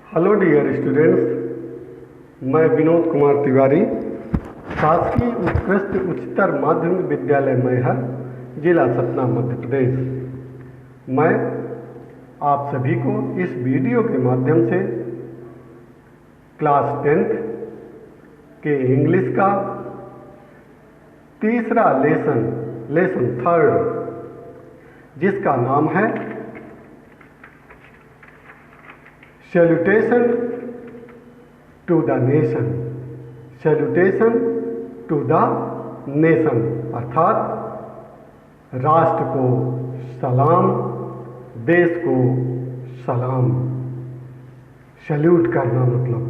Hello dear students, मैं विनोद कुमार तिवारी, शासकीय उत्कृष्ट उच्चतर माध्यमिक विद्यालय मैहर, जिला सतना, मध्य प्रदेश। मैं आप सभी को इस वीडियो के माध्यम से क्लास 10th के इंग्लिश का तीसरा लेसन थर्ड, जिसका नाम है salutation to the nation. Salutation to the nation अर्थात राष्ट्र को सलाम, देश को सलाम। सैल्यूट करना मतलब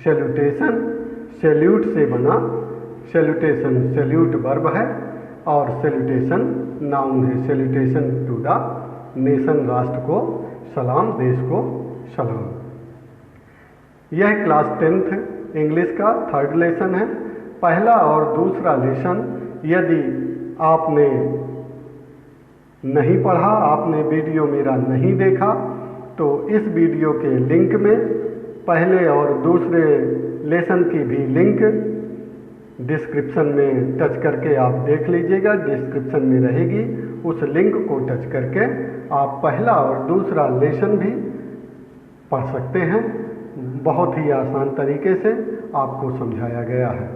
सैल्यूटेशन, सैल्यूट से बना। सैल्यूटेशन सैल्यूट वर्ब है और सैल्यूटेशन नाउन है। सैल्यूटेशन टू द नेशन, राष्ट्र को सलाम, देश को सलाम। यह क्लास 10th इंग्लिश का थर्ड लेसन है। पहला और दूसरा लेसन यदि आपने नहीं पढ़ा, आपने वीडियो मेरा नहीं देखा, तो इस वीडियो के लिंक में पहले और दूसरे लेसन की भी लिंक डिस्क्रिप्शन में टच करके आप देख लीजिएगा। डिस्क्रिप्शन में रहेगी, उस लिंक को टच करके आप पहला और दूसरा लेसन भी पढ़ सकते हैं। बहुत ही आसान तरीके से आपको समझाया गया है।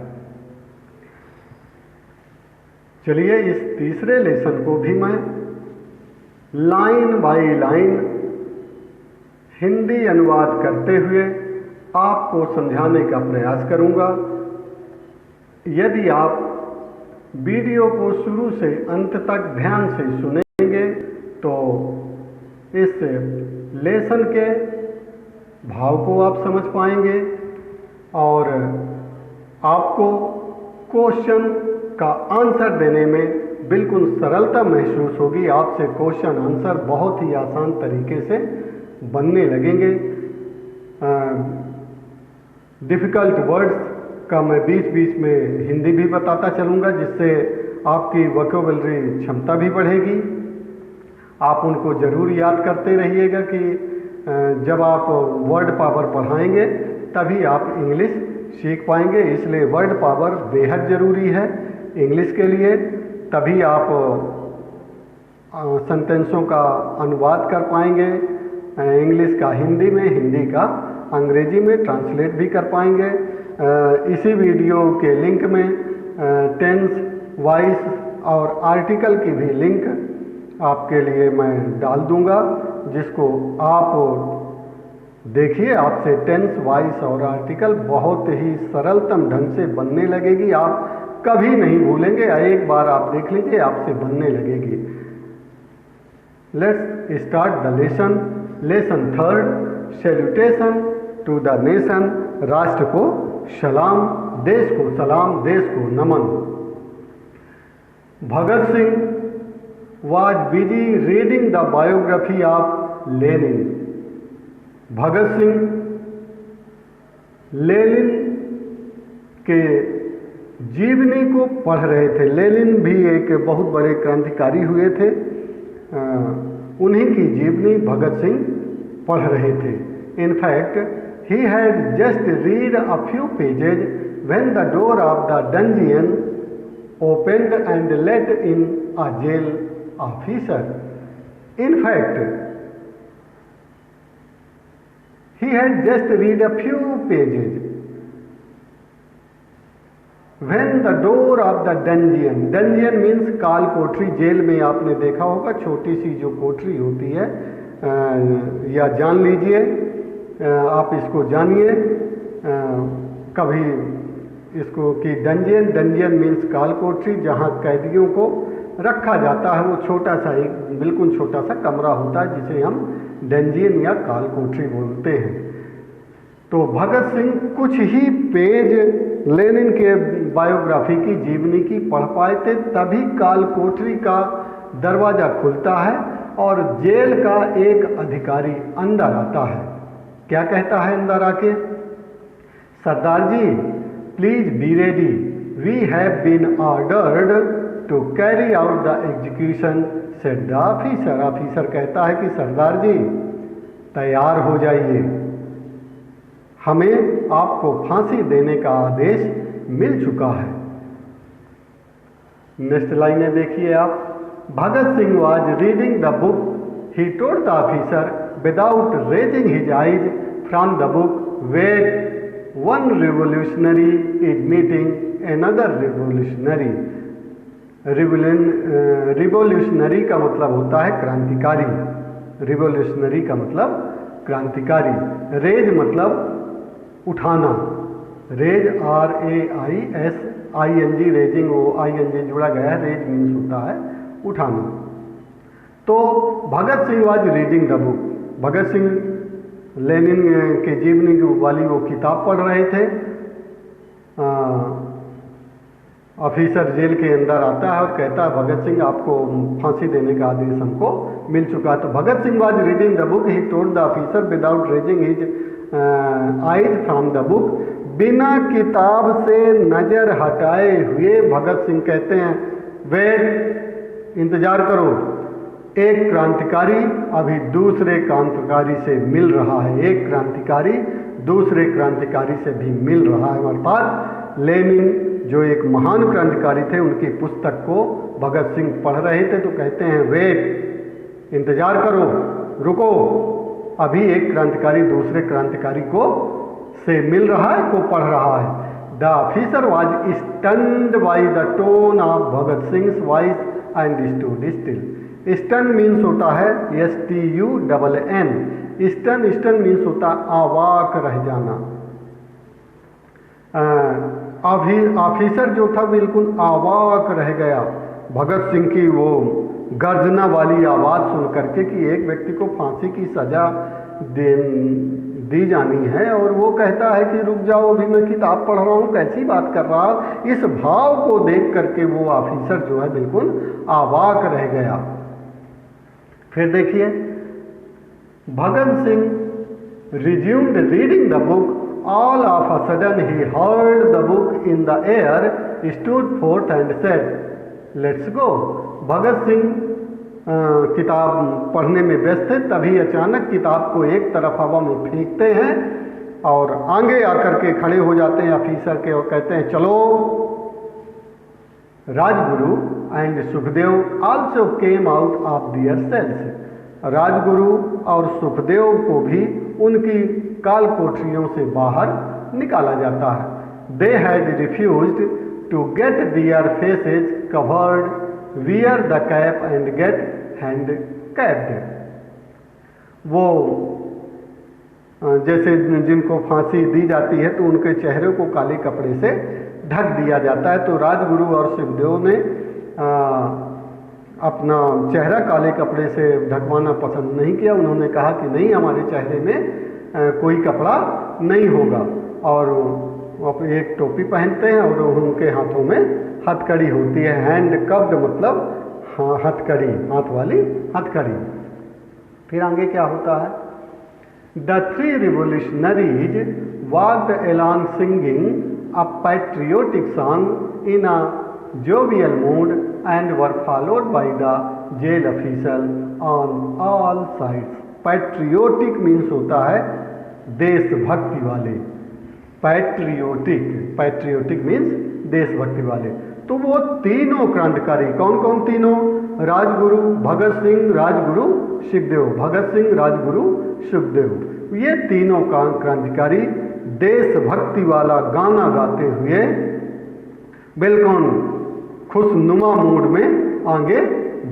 चलिए इस तीसरे लेसन को भी मैं लाइन बाय लाइन हिंदी अनुवाद करते हुए आपको समझाने का प्रयास करूंगा। यदि आप वीडियो को शुरू से अंत तक ध्यान से सुनेंगे तो इस लेसन के भाव को आप समझ पाएंगे और आपको क्वेश्चन का आंसर देने में बिल्कुल सरलता महसूस होगी। आपसे क्वेश्चन आंसर बहुत ही आसान तरीके से बनने लगेंगे। डिफ़िकल्ट वर्ड्स का मैं बीच बीच में हिंदी भी बताता चलूँगा, जिससे आपकी वोकैबुलरी क्षमता भी बढ़ेगी। आप उनको ज़रूर याद करते रहिएगा कि जब आप वर्ड पावर पढ़ाएंगे तभी आप इंग्लिश सीख पाएंगे। इसलिए वर्ड पावर बेहद ज़रूरी है इंग्लिश के लिए। तभी आप सेंटेंसों का अनुवाद कर पाएंगे, इंग्लिश का हिंदी में, हिंदी का अंग्रेजी में ट्रांसलेट भी कर पाएंगे। इसी वीडियो के लिंक में टेंस, वॉइस और आर्टिकल की भी लिंक आपके लिए मैं डाल दूंगा, जिसको आप देखिए। आपसे टेंस, वॉइस और आर्टिकल बहुत ही सरलतम ढंग से बनने लगेगी। आप कभी नहीं भूलेंगे। एक बार आप देख लीजिए, आपसे बनने लगेगी। Let's start the lesson third, salutation to the nation. राष्ट्र को सलाम, देश को सलाम, देश को नमन। Bhagat Singh was busy reading the biography of Lenin. Bhagat Singh Lenin के जीवनी को पढ़ रहे थे। लेनिन भी एक बहुत बड़े क्रांतिकारी हुए थे। उन्हीं की जीवनी भगत सिंह पढ़ रहे थे। In fact, he had just read a few pages when the door of the dungeon opened and let in a jail officer. In fact, he had just read a few pages when the door of the dungeon means काल कोठरी। Jail में आपने देखा होगा छोटी सी जो कोठरी होती है, या जान लीजिए, आप इसको जानिए कभी इसको कि डंजियन मीन्स काल कोठरी, जहाँ कैदियों को रखा जाता है। वो छोटा सा, एक बिल्कुल छोटा सा कमरा होता है, जिसे हम डंजियन या काल कोठरी बोलते हैं। तो भगत सिंह कुछ ही पेज लेनिन के बायोग्राफी की, जीवनी की पढ़ पाए थे, तभी काल कोठरी का दरवाज़ा खुलता है और जेल का एक अधिकारी अंदर आता है। क्या कहता है अंदर आके? Sardar ji, please be ready, we have been ordered to carry out the execution, said the officer. Officer कहता है कि सरदार जी तैयार हो जाइए, हमें आपको फांसी देने का आदेश मिल चुका है। नेक्स्ट लाइनें देखिए आप। Bhagat Singh was reading the book, he told the officer without raising his eyes from the book, wait one revolutionary is meeting another revolutionary. Revolutionary का मतलब होता है क्रांतिकारी, रिवोल्यूशनरी का मतलब क्रांतिकारी। रेज मतलब उठाना, रेज RAISING, रेजिंग ING जुड़ा गया है, रेज मीन्स होता है उठाना। तो Bhagat Singh was reading the book, Bhagat Singh Lenin के जीवनी वाली वो किताब पढ़ रहे थे। ऑफिसर जेल के अंदर आता है और कहता है भगत सिंह आपको फांसी देने का आदेश हमको मिल चुका है। तो Bhagat Singh was reading the book, he told the officer without raising his eyes from the book. बिना किताब से नजर हटाए हुए भगत सिंह कहते हैं वेट, इंतजार करो, एक क्रांतिकारी अभी दूसरे क्रांतिकारी से मिल रहा है, एक क्रांतिकारी दूसरे क्रांतिकारी से भी मिल रहा है। अर्थात लेनिन जो एक महान क्रांतिकारी थे, उनकी पुस्तक को भगत सिंह पढ़ रहे थे तो कहते हैं वेट, इंतजार करो, रुको, अभी एक क्रांतिकारी दूसरे क्रांतिकारी को से मिल रहा है, को पढ़ रहा है। The officer was stunned by the tone of Bhagat Singh voice and stood still. Stun means होता है STUNN, स्टन मीन्स होता है अवाक रह जाना। अभी ऑफिसर जो था बिल्कुल अवाक रह गया भगत सिंह की वो गर्जना वाली आवाज़ सुन करके कि एक व्यक्ति को फांसी की सजा दी जानी है और वो कहता है कि रुक जाओ, अभी मैं किताब पढ़ रहा हूँ, कैसी बात कर रहा हूँ। इस भाव को देख करके वो ऑफिसर जो है बिल्कुल अवाक रह गया। फिर देखिए, Bhagat Singh resumed reading the book, all of a sudden he heard the book in the air, stood forth and said, let's go। Bhagat Singh किताब पढ़ने में व्यस्त थे, तभी अचानक किताब को एक तरफ हवा में फेंकते हैं और आगे आकर के खड़े हो जाते हैं ऑफिसर के और कहते हैं चलो। Rajguru and Sukhdev also came out of their cells. Rajguru और सुखदेव को भी उनकी काल कोठरियों से बाहर निकाला जाता है। They had refused to get their faces covered, wear the cap and get handcuffed. वो जैसे जिनको फांसी दी जाती है तो उनके चेहरे को काले कपड़े से ढक दिया जाता है। तो राजगुरु और सुखदेव ने अपना चेहरा काले कपड़े से ढकवाना पसंद नहीं किया। उन्होंने कहा कि नहीं, हमारे चेहरे में कोई कपड़ा नहीं होगा, और एक टोपी पहनते हैं और उनके हाथों में हथकड़ी होती है। हैंड कप्ड मतलब हथकड़ी, हाथ वाली हथकड़ी। फिर आगे क्या होता है? The three revolutionaries walked along singing a patriotic song in a jovial mood and were followed by the jail official on all sides। Patriotic means होता है देशभक्ति वाले, पैट्रियोटिक मीन्स देशभक्ति वाले। तो वो तीनों क्रांतिकारी, कौन कौन तीनों? राजगुरु, भगत सिंह, राजगुरु, सुखदेव, भगत सिंह, राजगुरु, सुखदेव, ये तीनों क्रांतिकारी देशभक्ति वाला गाना गाते हुए बिल्कुल खुशनुमा मूड में आगे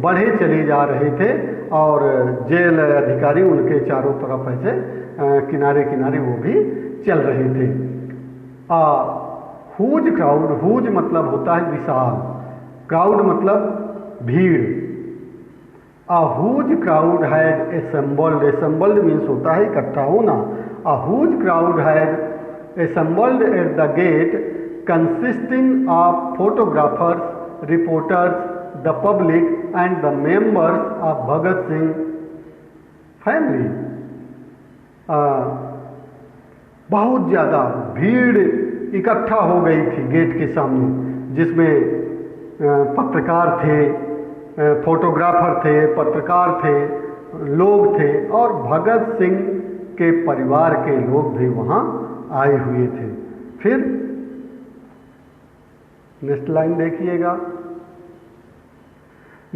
बढ़े चले जा रहे थे और जेल अधिकारी उनके चारों तरफ ऐसे किनारे किनारे वो भी चल रहे थे। हुज क्राउड, हुज मतलब होता है विशाल, क्राउड मतलब भीड़। A huge crowd had assembled, assembled means होता है इकट्ठा होना। A huge crowd had assembled at the gate consisting of photographers, reporters, the public and the members of Bhagat Singh family। बहुत ज़्यादा भीड़ इकट्ठा हो गई थी गेट के सामने, जिसमें पत्रकार थे, फोटोग्राफर थे, पत्रकार थे, लोग थे और भगत सिंह के परिवार के लोग भी वहाँ आए हुए थे। फिर नेक्स्ट लाइन देखिएगा,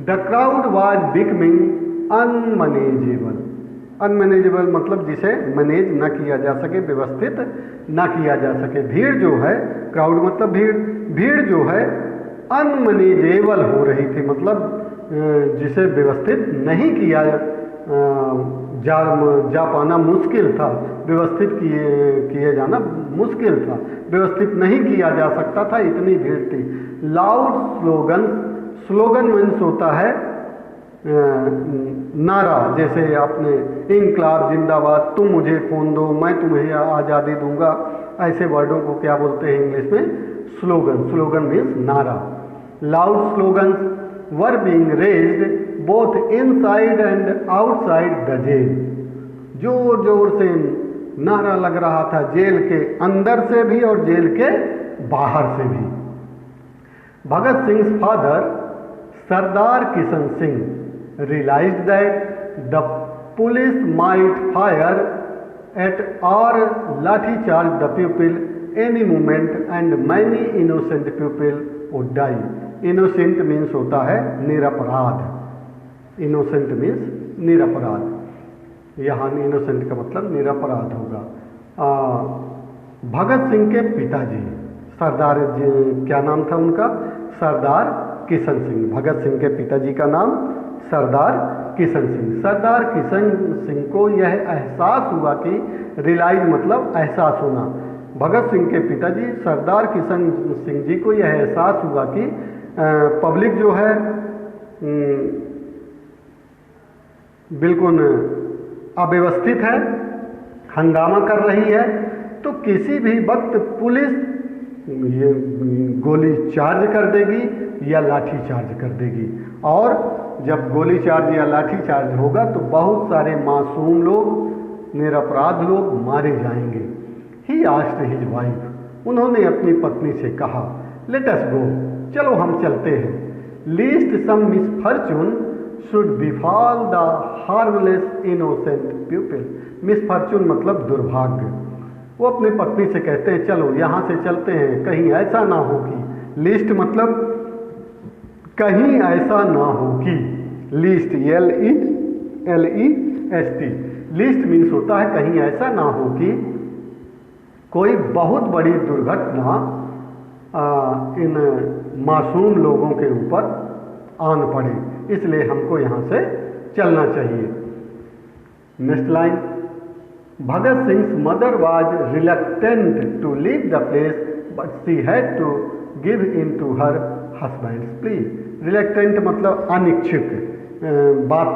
the crowd was becoming unmanageable. Unmanageable मतलब जिसे मैनेज न किया जा सके, व्यवस्थित न किया जा सके। भीड़ जो है, क्राउड मतलब भीड़, भीड़ जो है अनमैनेजेबल हो रही थी, मतलब जिसे व्यवस्थित नहीं किया जा पाना मुश्किल था, व्यवस्थित किए जाना मुश्किल था, व्यवस्थित नहीं किया जा सकता था, इतनी भीड़ थी। लाउड स्लोगन, स्लोगन मीन्स होता है नारा, जैसे आपने इंकलाब जिंदाबाद, तुम मुझे खून दो मैं तुम्हें आज़ादी दूंगा, ऐसे वर्डों को क्या बोलते हैं इंग्लिश में? स्लोगन। स्लोगन मीन्स नारा। Loud slogans were being raised both inside and outside the jail. जोर जोर से नारा लग रहा था जेल के अंदर से भी और जेल के बाहर से भी। Bhagat Singh father Sardar Kishan Singh realized that the police might fire at or lathi charge the people any moment and many innocent people would die. Innocent means होता है निरपराध, innocent means निरपराध, यहाँ innocent का मतलब निरपराध होगा। भगत सिंह के पिताजी सरदार क्या नाम था उनका? सरदार किशन सिंह। भगत सिंह के पिताजी का नाम सरदार किशन सिंह। सरदार किशन सिंह को यह एहसास हुआ कि, रियलाइज मतलब एहसास होना, भगत सिंह के पिताजी सरदार किशन सिंह जी को यह एहसास हुआ कि पब्लिक जो है बिल्कुल अव्यवस्थित है, हंगामा कर रही है, तो किसी भी वक्त पुलिस ये गोली चार्ज कर देगी या लाठी चार्ज कर देगी। और जब गोली चार्ज या लाठी चार्ज होगा तो बहुत सारे मासूम लोग, निरपराध लोग मारे जाएंगे। ही आस्क्ड हिज वाइफ, उन्होंने अपनी पत्नी से कहा, लेट अस गो, चलो हम चलते हैं। Lest some misfortune should befall the harmless innocent people. Misfortune मतलब दुर्भाग्य। वो अपनी पत्नी से कहते हैं चलो यहाँ से चलते हैं, कहीं ऐसा ना हो कि, लीस्ट मतलब कहीं ऐसा ना हो कि, लीस्ट LEST, लीस्ट मीन्स होता है कहीं ऐसा ना हो कि कोई बहुत बड़ी दुर्घटना इन मासूम लोगों के ऊपर आन पड़े, इसलिए हमको यहाँ से चलना चाहिए। Next line, Bhagat Singh's mother was reluctant to leave the place, but she had to give in to her husband's plea. Reluctant मतलब अनिच्छुक, बात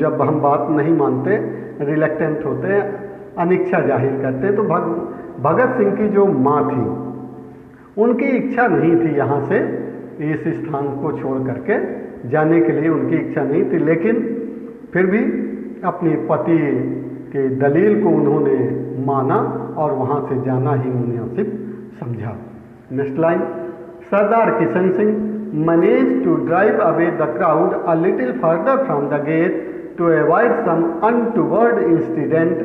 जब हम बात नहीं मानते reluctant होते हैं, अनिच्छा जाहिर करते हैं। तो भगत सिंह की जो माँ थी उनकी इच्छा नहीं थी यहाँ से इस स्थान को छोड़ करके जाने के लिए, उनकी इच्छा नहीं थी, लेकिन फिर भी अपने पति के दलील को उन्होंने माना और वहाँ से जाना ही मुनासिब समझा। Next line, Sardar Kishan Singh manage to drive away the crowd a little further from the gate to avoid some untoward incident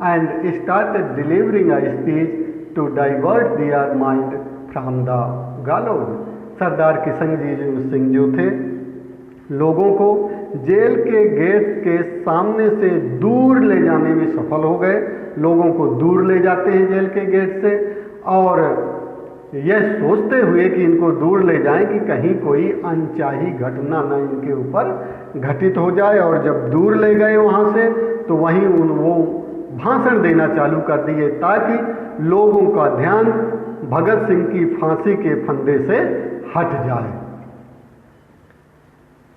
and started delivering a speech to divert their mind from the gallows. Sardar Kishan Singh जो थे लोगों को jail के gate के सामने से दूर ले जाने में सफल हो गए। लोगों को दूर ले जाते हैं जेल के गेट से, और यह सोचते हुए कि इनको दूर ले जाएं कि कहीं कोई अनचाही घटना न इनके ऊपर घटित हो जाए। और जब दूर ले गए वहाँ से तो वहीं वो भाषण देना चालू कर दिए ताकि लोगों का ध्यान भगत सिंह की फांसी के फंदे से हट जाए।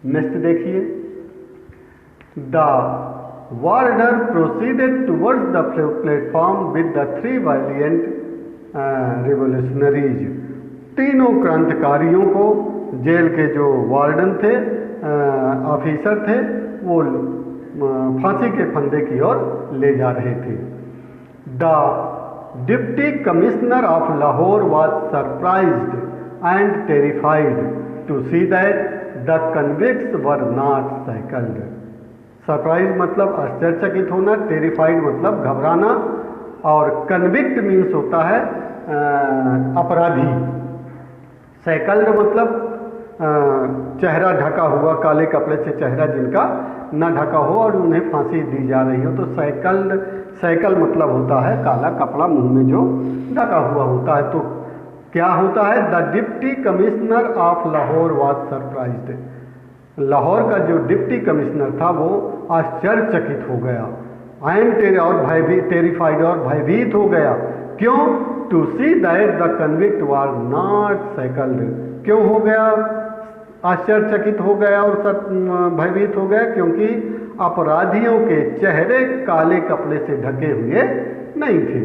नेक्स्ट देखिए, the warder proceeded towards the platform with the 3 valiant revolutionaries. तीनों क्रांतिकारियों को जेल के जो वार्डन थे, ऑफिसर थे, वो फांसी के फंदे की ओर ले जा रहे थे। The deputy commissioner of Lahore was surprised and terrified to see that the convicts were not shackled. Surprise मतलब आश्चर्यचकित होना, टेरिफाइड मतलब घबराना, और कन्विक्ट मीन्स होता है अपराधी। सैकल्ड मतलब चेहरा ढका हुआ, काले कपड़े से चेहरा जिनका न ढका हो और उन्हें फांसी दी जा रही हो, तो सैकल मतलब होता है काला कपड़ा मुंह में जो ढका हुआ होता है। तो क्या होता है, the deputy commissioner of Lahore was surprised. Lahore का जो डिप्टी कमिश्नर था वो आश्चर्यचकित हो गया। आई एम टेरिफाइड और भयभीत हो गया। क्यों? To see that the convict was not shackled. क्यों हो गया आश्चर्यचकित हो गया और भयभीत हो गया? क्योंकि अपराधियों के चेहरे काले कपड़े से ढके हुए नहीं थे।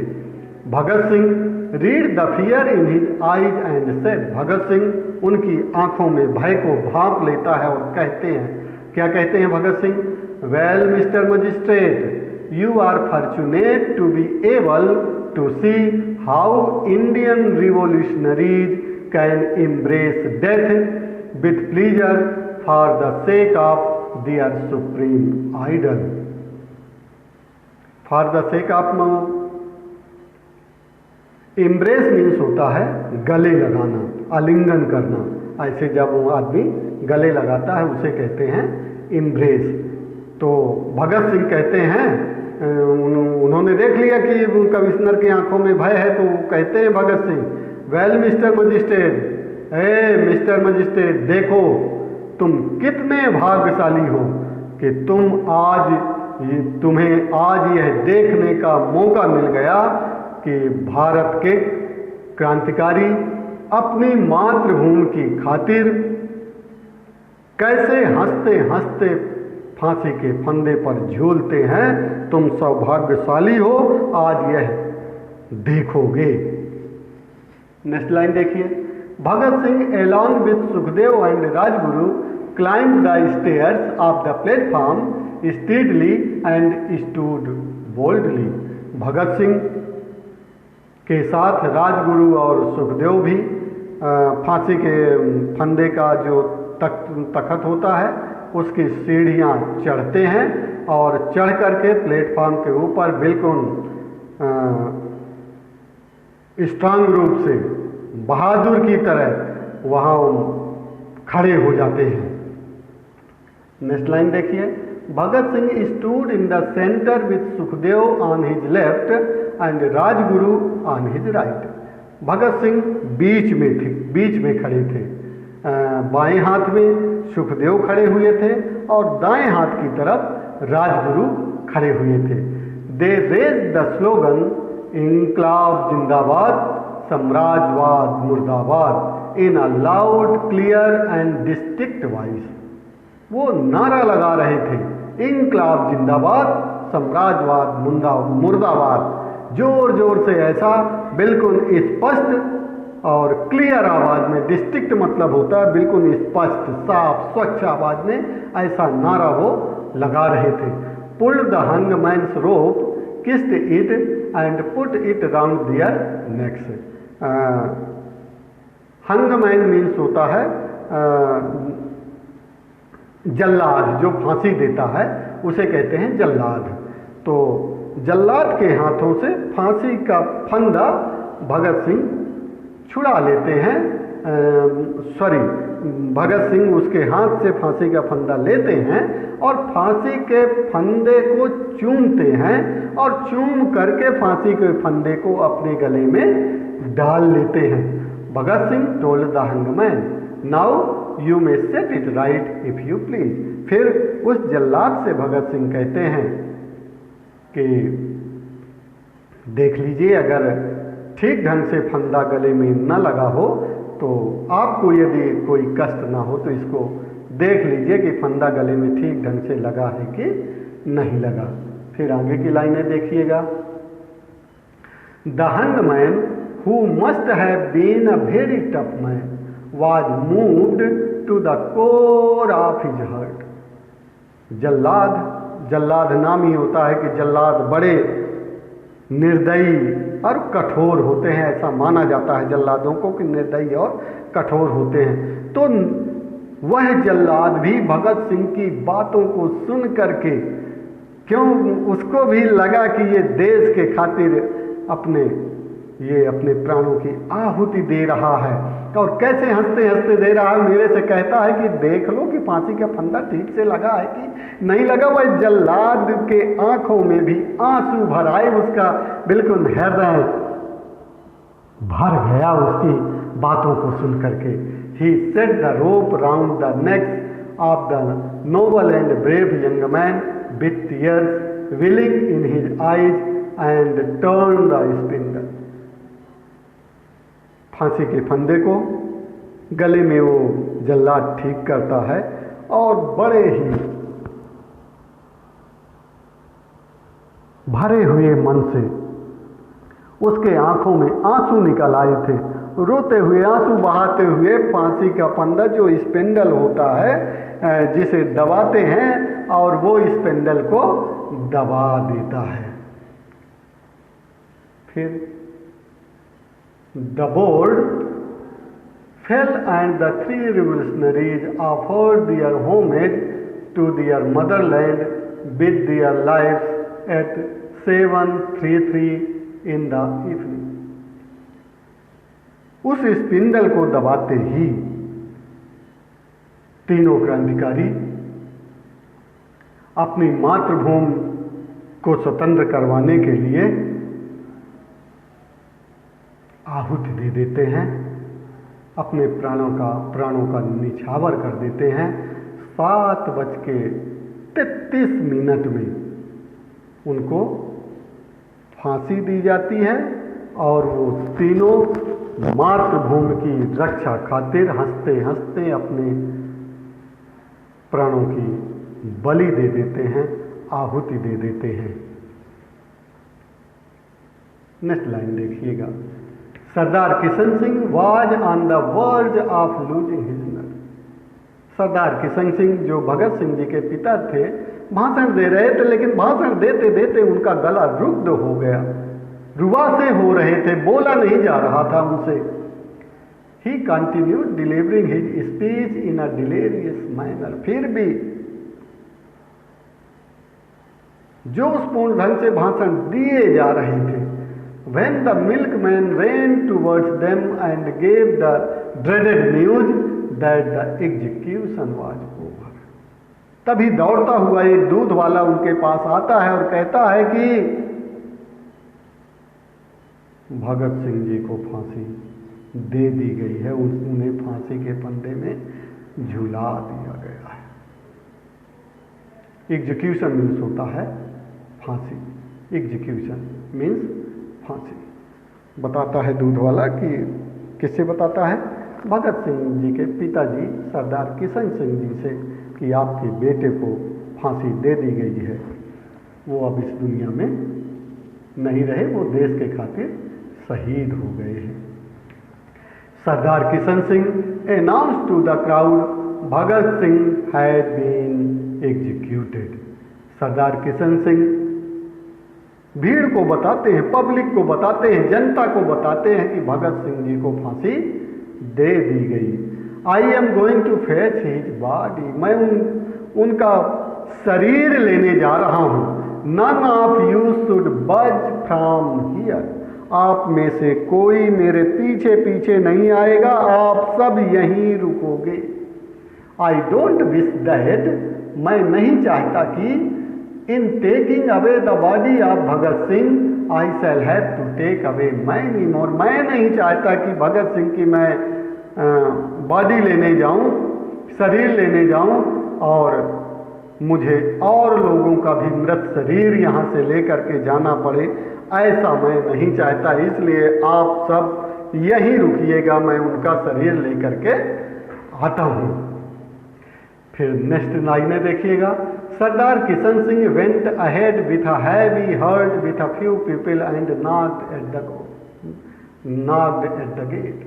Bhagat Singh read the fear in his eyes and said. Bhagat Singh उनकी आंखों में भय को भांप लेता है और कहते हैं, क्या कहते हैं Bhagat Singh? Well mister magistrate, you are fortunate to be able to see how Indian revolutionaries can embrace death with pleasure for the sake of their supreme idol. For the sake of embrace means होता है गले लगाना, आलिंगन करना। ऐसे जब वो आदमी गले लगाता है उसे कहते हैं embrace। तो भगत सिंह कहते हैं, उन्होंने देख लिया कि कमिश्नर की आंखों में भय है, तो कहते हैं Bhagat Singh, well mister magistrate, mister magistrate, देखो तुम कितने भाग्यशाली हो कि तुम्हें आज यह देखने का मौका मिल गया कि भारत के क्रांतिकारी अपनी मातृभूमि की खातिर कैसे हंसते हंसते फांसी के फंदे पर झूलते हैं। तुम सौभाग्यशाली हो, आज यह देखोगे। नेक्स्ट लाइन देखिए। Bhagat Singh along with Sukhdev and Rajguru climbed the stairs of the platform steadily and stood boldly। Bhagat Singh के साथ राजगुरु और सुखदेव भी फांसी के फंदे का जो तख्त होता है उसकी सीढ़ियाँ चढ़ते हैं और चढ़ करके प्लेटफॉर्म के ऊपर बिल्कुल स्ट्रांग रूप से बहादुर की तरह वहाँ खड़े हो जाते हैं। नेक्स्ट लाइन देखिए। Bhagat Singh stood in the centre with Sukhdev on his left and Rajguru on his right. Bhagat Singh बीच में खड़े थे। बाएं हाथ में सुखदेव खड़े हुए थे और दाएं हाथ की तरफ राजगुरु खड़े हुए थे। दे रेज द स्लोगन इंकलाब जिंदाबाद, साम्राज्यवाद मुर्दाबाद in a loud clear and distinct voice. वो नारा लगा रहे थे, इंकलाब जिंदाबाद, साम्राज्यवाद मुर्दाबाद, जोर जोर से, ऐसा बिल्कुल स्पष्ट और क्लियर आवाज में। डिस्टिंक्ट मतलब होता है बिल्कुल स्पष्ट, साफ, स्वच्छ आवाज में ऐसा नारा वो लगा रहे थे। Pull the hangman's rope, kissed it and put it round their necks. Hangman means होता है जल्लाद, जो फांसी देता है उसे कहते हैं जल्लाद। तो जल्लाद के हाथों से फांसी का फंदा भगत सिंह छुड़ा लेते हैं। भगत सिंह उसके हाथ से फांसी का फंदा लेते हैं और फांसी के फंदे को चूमते हैं और चूम करके फांसी के फंदे को अपने गले में डाल लेते हैं। Bhagat Singh told the hangman, now you may set it right if you please. फिर उस जल्लाद से भगत सिंह कहते हैं कि देख लीजिए, अगर ठीक ढंग से फंदा गले में न लगा हो तो आपको यदि कोई कष्ट ना हो तो इसको देख लीजिए कि फंदा गले में ठीक ढंग से लगा है कि नहीं लगा। फिर आगे की लाइनें देखिएगा। The hangman who must have been a very tough man was moved to the core of his heart. जल्लाद नाम ही होता है कि जल्लाद बड़े निर्दयी और कठोर होते हैं, ऐसा माना जाता है जल्लादों को कि निर्दयी और कठोर होते हैं। तो वह जल्लाद भी भगत सिंह की बातों को सुन करके, क्यों उसको भी लगा कि ये देश के खातिर अपने प्राणों की आहुति दे रहा है। और कैसे हंसते हंसते दे रहा है, मेरे से कहता है कि देख लो कि फांसी का फंदा ठीक से लगा है कि नहीं लगा। वह जल्लाद के आंखों में भी आंसू भर आए, उसका बिल्कुल हृदय भर गया उसकी बातों को सुन करके। He set the rope round the neck of the noble and brave young man with tears welling in his eyes and turn the spindle. फांसी के फंदे को गले में वो जल्लाद ठीक करता है और बड़े ही भरे हुए मन से उसके आंखों में आंसू निकल आए थे। रोते हुए, आंसू बहाते हुए फांसी का फंदा जो स्पिंडल होता है जिसे दबाते हैं, और वो स्पिंडल को दबा देता है। फिर the board fell and the three revolutionaries offered their homage to their motherland with their lives at 7:33 in the evening. उस स्पिंडल को दबाते ही तीनों क्रांतिकारी अपनी मातृभूमि को स्वतंत्र करवाने के लिए आहुति दे देते हैं, अपने प्राणों का निछावर कर देते हैं। 7:33 में उनको फांसी दी जाती है और वो तीनों मातृभूमि की रक्षा खातिर हंसते हंसते अपने प्राणों की बलि दे देते हैं, आहुति दे देते हैं। नेक्स्ट लाइन देखिएगा। Sardar Kishan Singh was on the verge of losing his nut. Sardar Kishan Singh जो भगत सिंह जी के पिता थे, भाषण दे रहे थे, लेकिन भाषण देते देते उनका गला रुग्ध हो गया, रुआसे हो रहे थे, बोला नहीं जा रहा था उनसे। He continued delivering his speech in a delirious manner. फिर भी जोशपूर्ण ढंग से भाषण दिए जा रहे थे। When the milkman ran towards them and gave the dreaded news that the execution was over, तभी दौड़ता हुआ एक दूध वाला उनके पास आता है और कहता है कि भगत सिंह जी को फांसी दे दी गई है, उन्हें फांसी के फंदे में झुला दिया गया है। एग्जीक्यूशन मीन्स होता है फांसी, एग्जीक्यूशन मीन्स फांसी। बताता है दूध वाला कि किससे बताता है? भगत सिंह जी के पिताजी सरदार किशन सिंह जी से कि आपके बेटे को फांसी दे दी गई है, वो अब इस दुनिया में नहीं रहे, वो देश के खातिर शहीद हो गए हैं। Sardar Kishan Singh announce to the crowd Bhagat Singh had been executed. Sardar Kishan Singh भीड़ को बताते हैं, पब्लिक को बताते हैं, जनता को बताते हैं कि भगत सिंह जी को फांसी दे दी गई। I am going to fetch his body. मैं उनका शरीर लेने जा रहा हूं। None of you should budge from here. आप में से कोई मेरे पीछे पीछे नहीं आएगा, आप सब यहीं रुकोगे। I don't wish that. मैं नहीं चाहता कि In taking away the body of Bhagat Singh I shall have to take away many more। मैं नहीं चाहता कि भगत सिंह की मैं बॉडी लेने जाऊं, शरीर लेने जाऊं और मुझे और लोगों का भी मृत शरीर यहाँ से लेकर के जाना पड़े, ऐसा मैं नहीं चाहता। इसलिए आप सब यहीं रुकिएगा, मैं उनका शरीर लेकर के आता हूँ। फिर नेक्स्ट लाइनें देखिएगा। Sardar Kishan Singh went ahead with a heavy heart with a few people and knocked at the gate।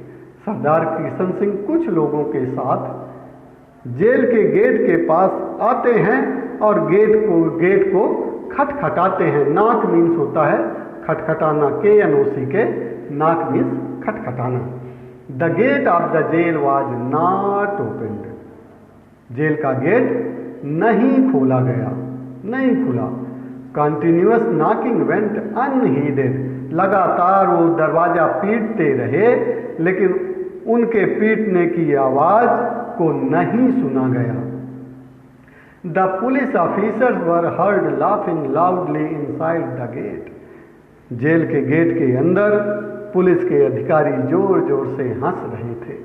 Sardar Kishan Singh कुछ लोगों के साथ जेल के गेट के पास आते हैं और गेट को खटखटाते हैं। नाक मीन्स होता है खटखटाना, KNOC के, नाक मीन्स खटखटाना। The gate of the jail was not opened. Jail का गेट नहीं खोला गया, नहीं खुला। कंटिन्यूअस नॉकिंग वेंट अनहीडेड, लगातार वो दरवाजा पीटते रहे लेकिन उनके पीटने की आवाज को नहीं सुना गया। The police officers were heard laughing loudly inside the gate, jail के गेट के अंदर पुलिस के अधिकारी जोर जोर से हंस रहे थे।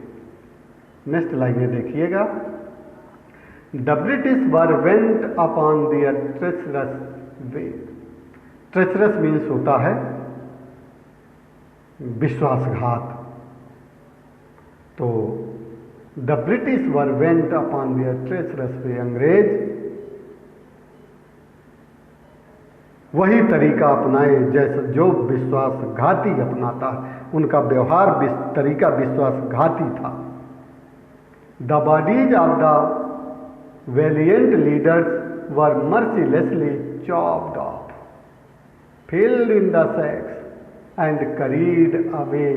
नेक्स्ट लाइन में देखिएगा, the British were went upon their treacherous way. Treacherous means होता है विश्वासघात। तो the British were went upon their treacherous way, अंग्रेज वही तरीका अपनाए जैसे जो विश्वासघाती अपनाता है, उनका व्यवहार तरीका विश्वासघाती था। The bodies of the valiant leaders were mercilessly chopped off, filled in the sacks and carried away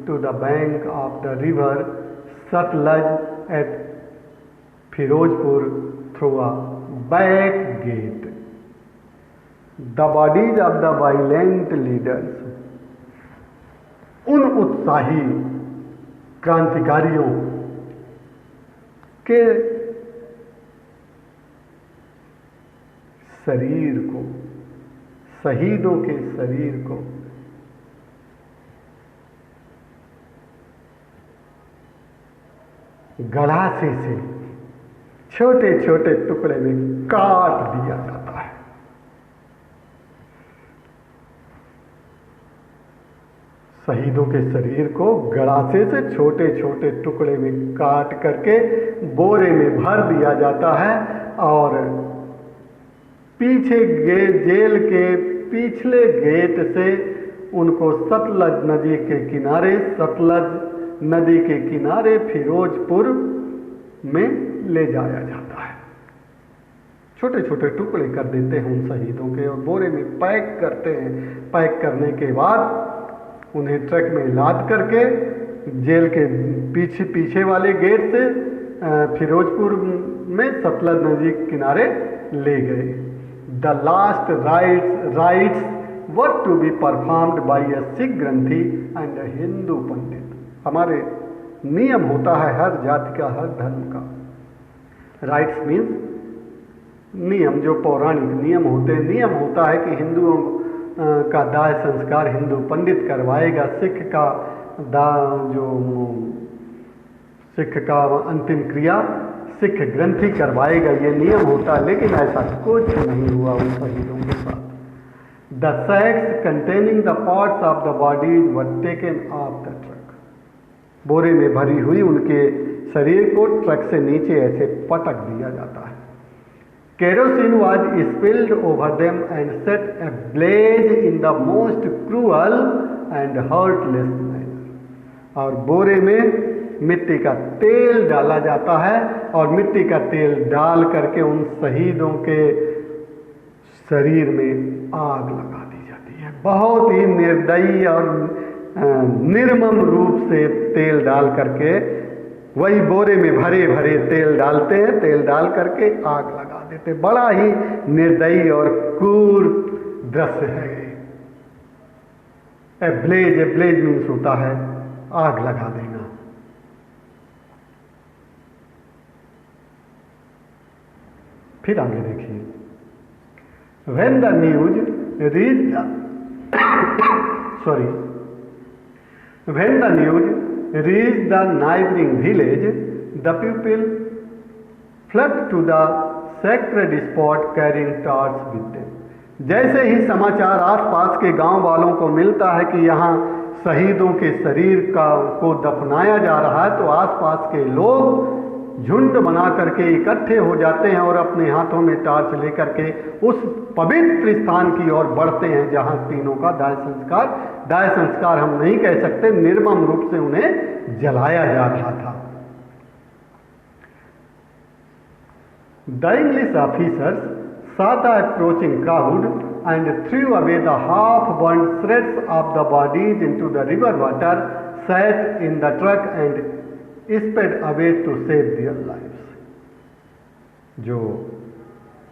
to the bank of the river Satluj at Firozpur through a back gate. The bodies of the violent leaders, उन उत्साही क्रांतिकारियों के शरीर को, शहीदों के शरीर को गलासे से छोटे छोटे टुकड़े में काट दिया जाता है। शहीदों के शरीर को गलासे से छोटे छोटे टुकड़े में काट करके बोरे में भर दिया जाता है और पीछे जेल के पिछले गेट से उनको सतलज नदी के किनारे, सतलज नदी के किनारे फिरोजपुर में ले जाया जाता है। छोटे छोटे टुकड़े कर देते हैं उन शहीदों के और बोरे में पैक करते हैं। पैक करने के बाद उन्हें ट्रक में लाद करके जेल के पीछे वाले गेट से फिरोजपुर में सतलज नदी के किनारे ले गए। The last rites were to be performed by a Sikh granthi and a Hindu पंडित। हमारे नियम होता है हर जाति का, हर धर्म का। राइट्स मीन्स नियम, जो पौराणिक नियम होते हैं। नियम होता है कि हिंदुओं का दाह संस्कार हिंदू पंडित करवाएगा, सिख का अंतिम क्रिया सिख ग्रंथी करवाएगा, ये नियम होता है। लेकिन ऐसा कुछ नहीं हुआ उन शहीदों के साथ। The sacks containing the parts of the bodies were taken off the truck, बोरे में भरी हुई उनके शरीर को ट्रक से नीचे ऐसे पटक दिया जाता है। Kerosene was spilled over them and set a blaze in the most cruel and heartless manner, और बोरे में मिट्टी का तेल डाला जाता है और मिट्टी का तेल डाल करके उन शहीदों के शरीर में आग लगा दी जाती है। बहुत ही निर्दयी और निर्मम रूप से तेल डाल करके, वही बोरे में भरे भरे तेल डालते हैं, तेल डाल करके आग लगा देते। बड़ा ही निर्दयी और क्रूर दृश्य है। एब्लेज मीन्स होता है आग लगा देना। फिर आगे देखिए, When the news reached the neighboring village, the people flocked to the sacred spot carrying torches with them. जैसे ही समाचार आसपास के गांव वालों को मिलता है कि यहाँ शहीदों के शरीर को दफनाया जा रहा है, तो आसपास के लोग झुंड बना करके इकट्ठे हो जाते हैं और अपने हाथों में टार्च लेकर के उस पवित्र स्थान की ओर बढ़ते हैं जहां तीनों का दाह संस्कार हम नहीं कह सकते, निर्मम रूप से उन्हें जलाया जा रहा था। The English officers saw the approaching crowd and threw away the half-burned shreds of the bodies into the river water, sat in the truck and sped away to save their lives। जो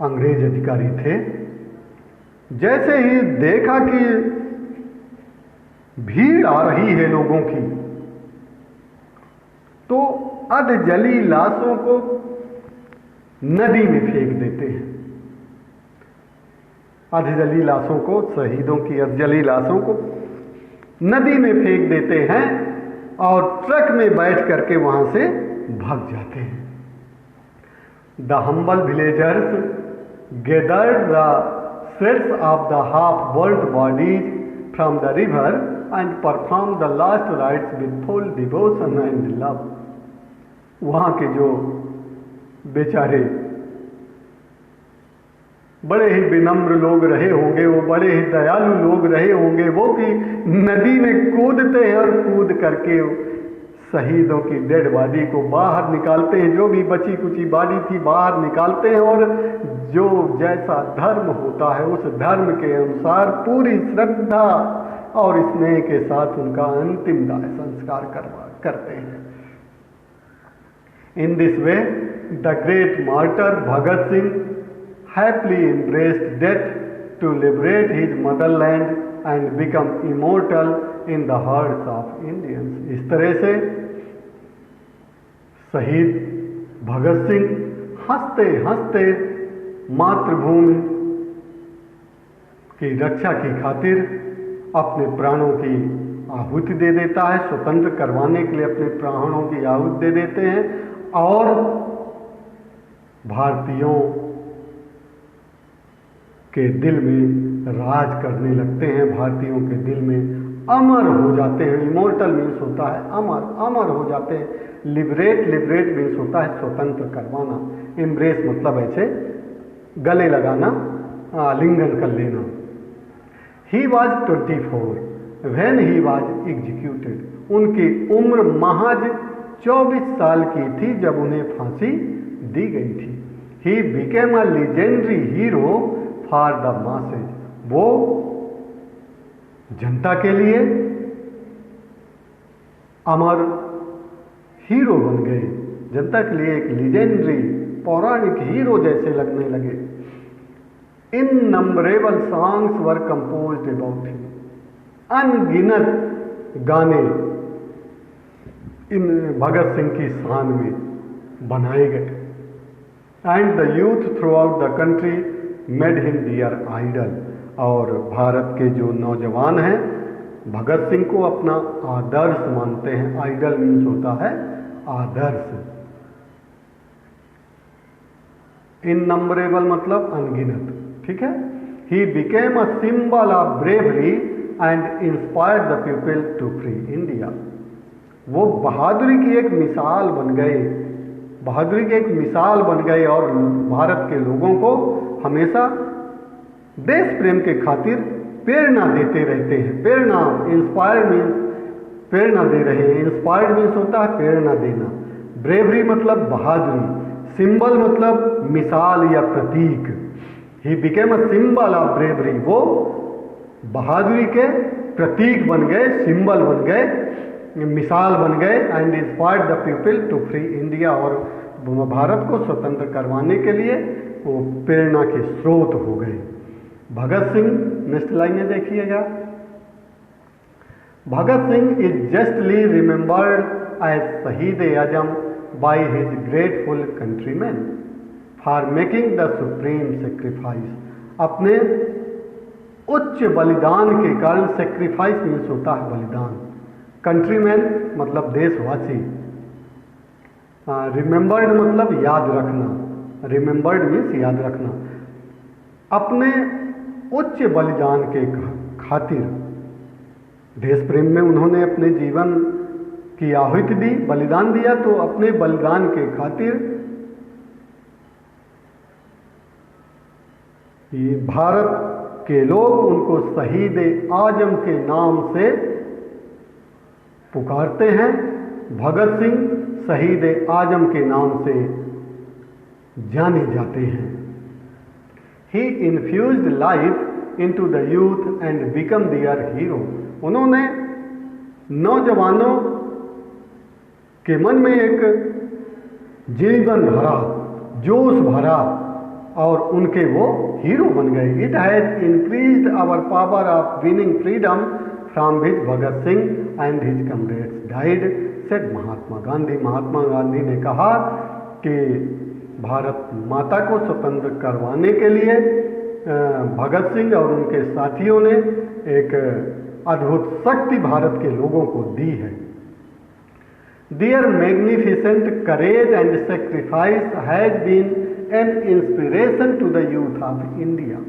अंग्रेज अधिकारी थे जैसे ही देखा कि भीड़ आ रही है लोगों की, तो अध जली लाशों को नदी में फेंक देते हैं। अध जली लाशों को, शहीदों की अध जली लाशों को नदी में फेंक देते हैं और ट्रक में बैठ करके वहां से भाग जाते हैं। The humble villagers gathered the shreds of the half-burnt bodies from the river and performed the last rites with full devotion and love. वहाँ के जो बेचारे बड़े ही विनम्र लोग रहे होंगे, वो बड़े ही दयालु लोग रहे होंगे, वो कि नदी में कूदते हैं और कूद करके शहीदों की डेड बॉडी को बाहर निकालते हैं, जो भी बची कुची बॉडी थी बाहर निकालते हैं और जो जैसा धर्म होता है उस धर्म के अनुसार पूरी श्रद्धा और स्नेह के साथ उनका अंतिम दाह संस्कार करते हैं। In this way the great martyr Bhagat Singh happily embraced death to liberate his motherland and become immortal in the hearts of Indians. इस तरह से शहीद भगत सिंह हंसते हंसते मातृभूमि की रक्षा की खातिर अपने प्राणों की आहुति दे देता है, स्वतंत्र करवाने के लिए अपने प्राणों की आहुति दे देते हैं और भारतीयों के दिल में राज करने लगते हैं, भारतीयों के दिल में अमर हो जाते हैं। इमोर्टल मीन्स होता है अमर, अमर हो जाते हैं। लिबरेट, लिबरेट मीन्स होता है स्वतंत्र करवाना। एम्ब्रेस मतलब ऐसे गले लगाना, आलिंगन कर लेना। He was 24 when he was executed. उनकी उम्र महज 24 साल की थी जब उन्हें फांसी दी गई थी। ही became a legendary hero for the masses. वो जनता के लिए अमर हीरो बन गए, जनता के लिए एक लीजेंडरी पौराणिक हीरो जैसे लगने लगे। Innumerable songs were composed about him. अनगिनत गाने इन भगत सिंह की शान में बनाए गए। And the youth throughout the country made him their idol. और भारत के जो नौजवान हैं भगत सिंह को अपना आदर्श मानते हैं। आइडल मीन्स होता है आदर्श। इननंबरेबल मतलब अनगिनत, ठीक है। He became a symbol of bravery and inspired the people to free India. वो बहादुरी की एक मिसाल बन गए, बहादुरी की एक मिसाल बन गए और भारत के लोगों को हमेशा देश प्रेम के खातिर प्रेरणा देते रहते हैं। प्रेरणा, इंस्पायर्ड मीन्स प्रेरणा दे रहे हैं। इंस्पायर्ड मीन्स होता है प्रेरणा देना। ब्रेवरी मतलब बहादुरी, सिंबल मतलब मिसाल या प्रतीक। He became a symbol of bravery. वो बहादुरी के प्रतीक बन गए, सिंबल बन गए, मिसाल बन गए। And inspired the people to free India. और भारत को स्वतंत्र करवाने के लिए वो प्रेरणा के स्रोत हो गए। भगत सिंह, नेक्स्ट लाइन में देखिएगा। Bhagat Singh is justly remembered as Shaheed Azam by his grateful countrymen for making the supreme sacrifice. अपने उच्च बलिदान के कारण, सेक्रीफाइस मीन्स होता है बलिदान, कंट्रीमैन मतलब देशवासी, रिमेंबर्ड मतलब याद रखना, रिमेंबर्ड मीन्स याद रखना। अपने उच्च बलिदान के खातिर, देश प्रेम में उन्होंने अपने जीवन की आहुति दी, बलिदान दिया, तो अपने बलिदान के खातिर ये भारत के लोग उनको शहीद आजम के नाम से पुकारते हैं। भगत सिंह शहीद आजम के नाम से जाने जाते हैं। He infused life into the youth and become their hero. उन्होंने नौजवानों के मन में एक जीवन भरा, जोश भरा और उनके वो हीरो बन गए। It has increased our power of winning freedom from which Bhagat Singh and his comrades died, said Mahatma Gandhi. Mahatma Gandhi ने कहा कि भारत माता को स्वतंत्र करवाने के लिए भगत सिंह और उनके साथियों ने एक अद्भुत शक्ति भारत के लोगों को दी है। Their magnificent courage and sacrifice has been an inspiration to the youth of India,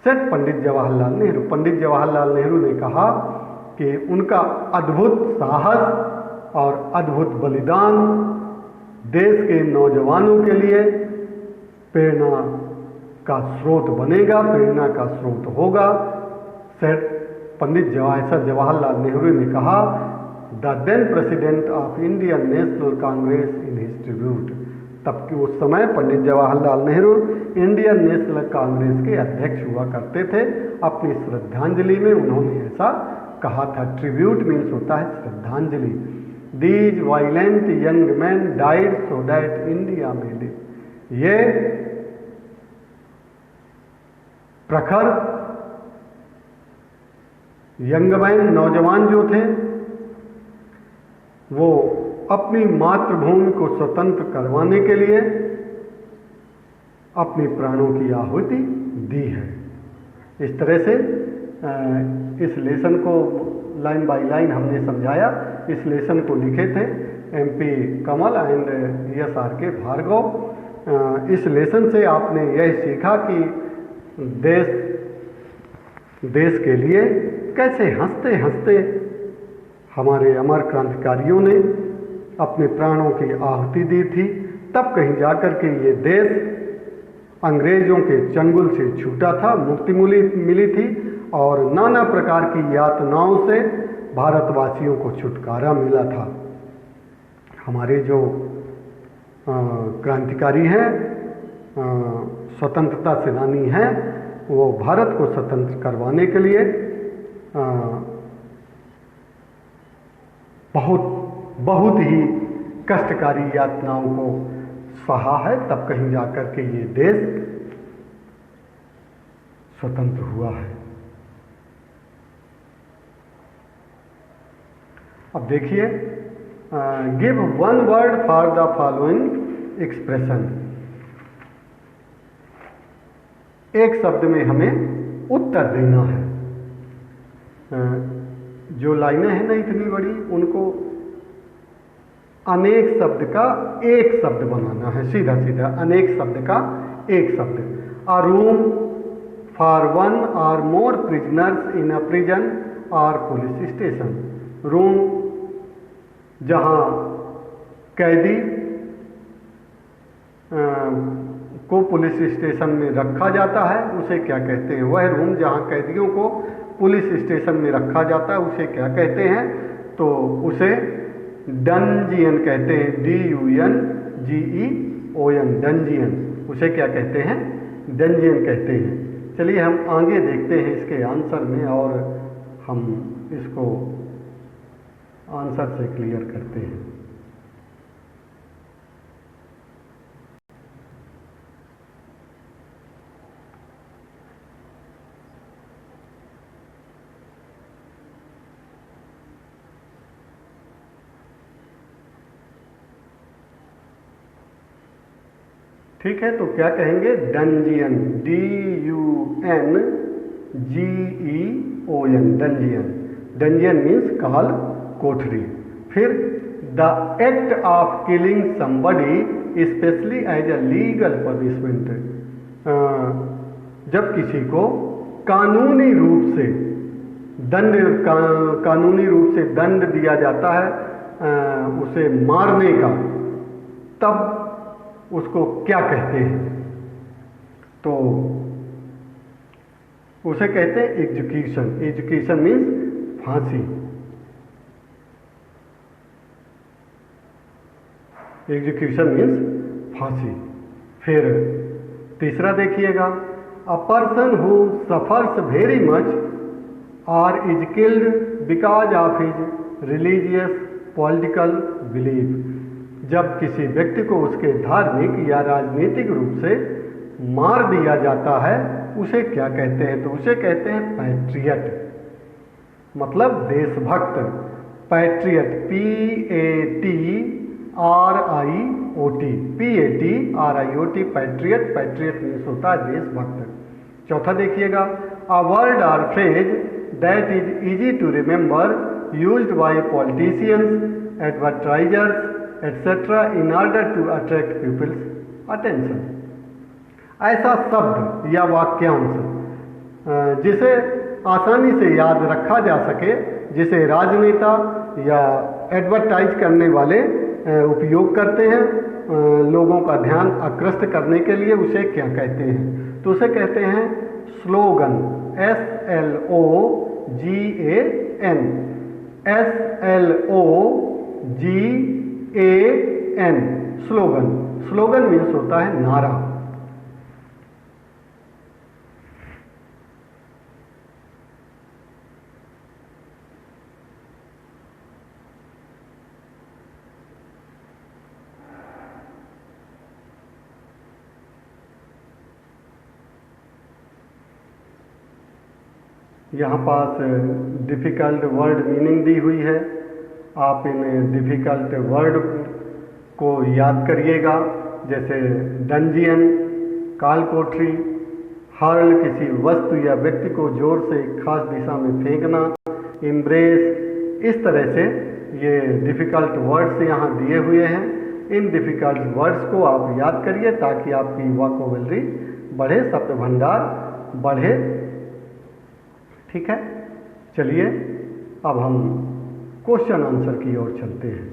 said पंडित जवाहरलाल नेहरू। पंडित जवाहरलाल नेहरू ने कहा कि उनका अद्भुत साहस और अद्भुत बलिदान देश के नौजवानों के लिए प्रेरणा का स्रोत बनेगा, प्रेरणा का स्रोत होगा, सेड पंडित जवाहरलाल नेहरू ने कहा। The then president of Indian National Congress in his tribute, तब कि उस समय Pandit Jawaharlal Nehru Indian National Congress के अध्यक्ष हुआ करते थे। अपनी श्रद्धांजलि में उन्होंने ऐसा कहा था। ट्रिब्यूट मीन्स होता है श्रद्धांजलि। These violent young man died so that India में लिव, ये प्रखर यंग मैन नौजवान जो थे वो अपनी मातृभूमि को स्वतंत्र करवाने के लिए अपनी प्राणों की आहुति दी है। इस तरह से इस लेसन को लाइन बाय लाइन हमने समझाया। इस लेसन को लिखे थे MP Kamal and SRK Bhargav. इस लेसन से आपने यह सीखा कि देश के लिए कैसे हंसते हंसते हमारे अमर क्रांतिकारियों ने अपने प्राणों की आहुति दी थी। तब कहीं जाकर के ये देश अंग्रेजों के चंगुल से छूटा था, मुक्ति मिली थी और नाना प्रकार की यातनाओं से भारतवासियों को छुटकारा मिला था। हमारे जो क्रांतिकारी हैं, स्वतंत्रता सेनानी हैं, वो भारत को स्वतंत्र करवाने के लिए बहुत ही कष्टकारी यातनाओं को सहा है। तब कहीं जाकर के ये देश स्वतंत्र हुआ है। अब देखिए, give one word for the following expression. एक शब्द में हमें उत्तर देना है। जो लाइनें हैं ना इतनी बड़ी, उनको अनेक शब्द का एक शब्द बनाना है। सीधा सीधा अनेक शब्द का एक शब्द। अ रूम फॉर वन और मोर प्रिजनर्स इन अ प्रिजन और पुलिस स्टेशन। रूम जहां कैदी को पुलिस स्टेशन में रखा जाता है उसे क्या कहते हैं? वह रूम जहां कैदियों को पुलिस स्टेशन में रखा जाता है उसे क्या कहते हैं? तो उसे डंजियन कहते हैं। DUNGEON, dungeon. उसे क्या कहते हैं? डंजियन कहते हैं। चलिए हम आगे देखते हैं इसके आंसर में और हम इसको आंसर से क्लियर करते हैं। ठीक है, तो क्या कहेंगे? Dungeon, DUNGEON, dungeon. Dungeon means काल कोठरी। फिर the act of killing somebody specially as a legal punishment. जब किसी को कानूनी रूप से दंड दिया जाता है उसे मारने का, तब उसको क्या कहते हैं? तो उसे कहते हैं एग्जीक्यूशन। एग्जीक्यूशन मीन्स फांसी। एग्जीक्यूशन मीन्स फांसी। फिर तीसरा देखिएगा, a person who suffers very much or is killed because of his religious political belief. जब किसी व्यक्ति को उसके धार्मिक या राजनीतिक रूप से मार दिया जाता है उसे क्या कहते हैं? तो उसे कहते हैं पैट्रियट, मतलब देशभक्त। Patriot, PATRIOT, patriot. Patriot means होता है देशभक्त। चौथा देखिएगा, a word or phrase that is easy to remember used by politicians, advertisers etcetera in order to attract people's attention. ऐसा शब्द या वाक्यांश जिसे आसानी से याद रखा जा सके, जिसे राजनेता या एडवर्टाइज करने वाले उपयोग करते हैं लोगों का ध्यान आकृष्ट करने के लिए, उसे क्या कहते हैं? तो उसे कहते हैं slogan. SLOGAN, slogan. Slogan means होता है नारा। यहाँ पास डिफ़िकल्ट वर्ड मीनिंग दी हुई है। आप इन डिफ़िकल्ट वर्ड को याद करिएगा, जैसे डंजियन, काल कोठरी, हर्ल किसी वस्तु या व्यक्ति को जोर से एक खास दिशा में फेंकना, इम्ब्रेस। इस तरह से ये डिफ़िकल्ट वर्ड्स यहाँ दिए हुए हैं। इन डिफ़िकल्ट वर्ड्स को आप याद करिए ताकि आपकी वोकैबुलरी बढ़े, शब्द भंडार बढ़े। ठीक है, चलिए अब हम क्वेश्चन आंसर की ओर चलते हैं।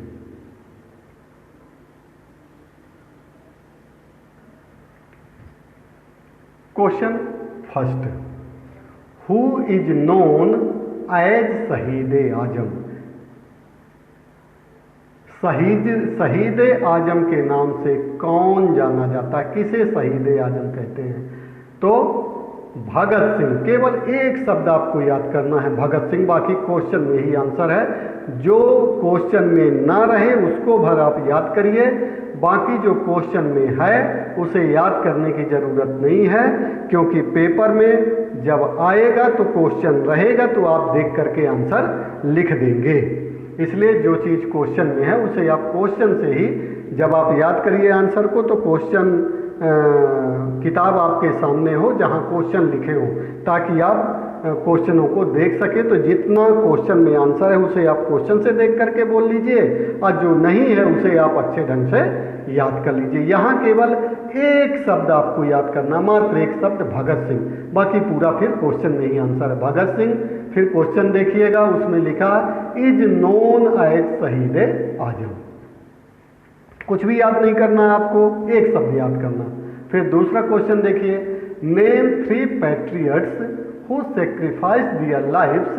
Question first, who is known as Shaheed Azam? शहीद आजम के नाम से कौन जाना जाता है? किसे शहीद आजम कहते हैं? तो भगत सिंह। केवल एक शब्द आपको याद करना है, भगत सिंह। बाकी क्वेश्चन में ही आंसर है। जो क्वेश्चन में ना रहे उसको भर आप याद करिए, बाकी जो क्वेश्चन में है उसे याद करने की ज़रूरत नहीं है, क्योंकि पेपर में जब आएगा तो क्वेश्चन रहेगा तो आप देख करके आंसर लिख देंगे। इसलिए जो चीज़ क्वेश्चन में है उसे आप क्वेश्चन से ही, जब आप याद करिए आंसर को, तो क्वेश्चन किताब आपके सामने हो जहाँ क्वेश्चन लिखे हो, ताकि आप क्वेश्चनों को देख सके। तो जितना क्वेश्चन में आंसर है उसे आप क्वेश्चन से देख करके बोल लीजिए, और जो नहीं है उसे आप अच्छे ढंग से याद कर लीजिए। यहाँ केवल एक शब्द आपको याद करना, मात्र एक शब्द, भगत सिंह। बाकी पूरा फिर क्वेश्चन में ही आंसर है, भगत सिंह। फिर क्वेश्चन देखिएगा, उसमें लिखा इज नोन एज शहीद आजम। कुछ भी याद नहीं करना है आपको, एक शब्द याद करना। फिर दूसरा क्वेश्चन देखिए, name 3 patriots who sacrifice their lives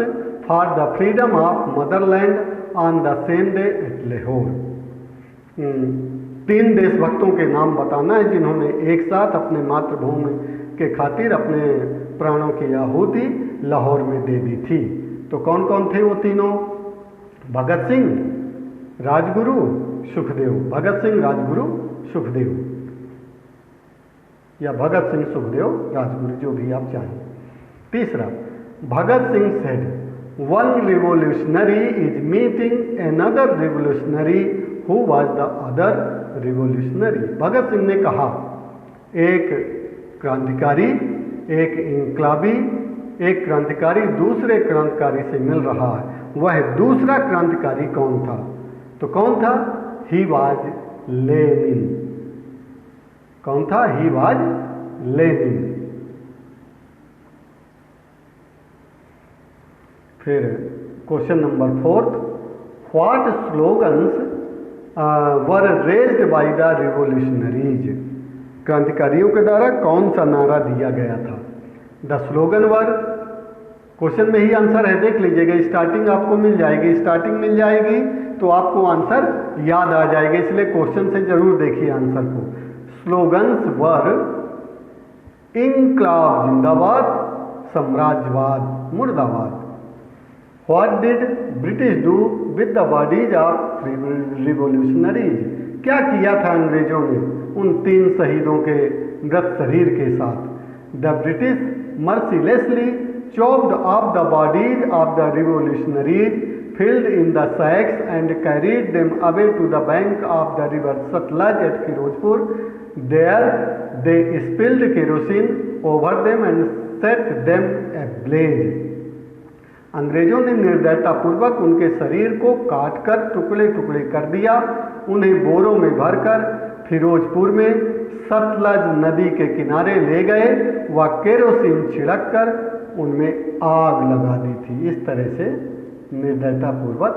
for the freedom of motherland on the same day at Lahore. 3 देशभक्तों के नाम बताना है जिन्होंने एक साथ अपने मातृभूमि के खातिर अपने प्राणों की आहुति लाहौर में दे दी थी। तो कौन कौन थे वो तीनों? भगत सिंह, राजगुरु, सुखदेव। भगत सिंह, राजगुरु, सुखदेव, या भगत सिंह, सुखदेव, राजगुरु, जो भी आप चाहें। तीसरा, Bhagat Singh said one revolutionary is meeting another revolutionary who was the other revolutionary. Bhagat Singh ने कहा एक क्रांतिकारी, एक इनकलाबी, एक क्रांतिकारी दूसरे क्रांतिकारी से मिल रहा है। वह दूसरा क्रांतिकारी कौन था? तो कौन था? He was Lenin. कौन था? He was Lenin. फिर question number 4, what slogans were raised by the revolutionaries? क्रांतिकारियों के द्वारा कौन सा नारा दिया गया था? द स्लोगन वर, क्वेश्चन में ही आंसर है, देख लीजिएगा। स्टार्टिंग आपको मिल जाएगी, स्टार्टिंग मिल जाएगी तो आपको आंसर याद आ जाएगा, इसलिए क्वेश्चन से जरूर देखिए आंसर को। स्लोगन्स वर इनकलाब जिंदाबाद, साम्राज्यवाद मुर्दाबाद। What did British do with the bodies of revolutionaries? क्या किया था अंग्रेजों ने उन 3 शहीदों के मृत शरीर के साथ? The British mercilessly chopped off the bodies of the revolutionaries, filled in the sacks and carried them away to the bank of the river Satluj at Firozpur. There they spilled kerosene over them and set them ablaze. अंग्रेजों ने निर्दयतापूर्वक उनके शरीर को काटकर टुकड़े टुकड़े कर दिया, उन्हें बोरों में भरकर फिरोजपुर में सतलज नदी के किनारे ले गए व केरोसिन छिड़ककर उनमें आग लगा दी थी। इस तरह से निर्दयतापूर्वक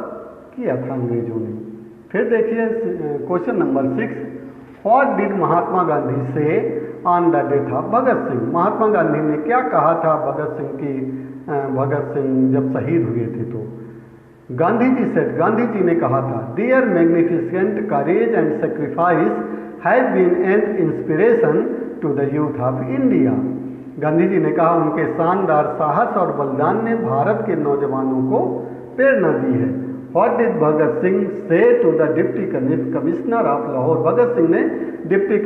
किया था अंग्रेजों ने। फिर देखिए question number 6, what did Mahatma Gandhi से on the death of Bhagat Singh? महात्मा गांधी ने क्या कहा था भगत सिंह जब शहीद हुए थे तो? गांधी जी सेड, गांधी जी ने कहा था, their magnificent courage and sacrifice has been an inspiration to the youth of India. Gandhi ji ने कहा उनके शानदार साहस और बलिदान ने भारत के नौजवानों को प्रेरणा दी है। What did Bhagat Singh say to the deputy commissioner of Lahore? Bhagat Singh ने डिप्टी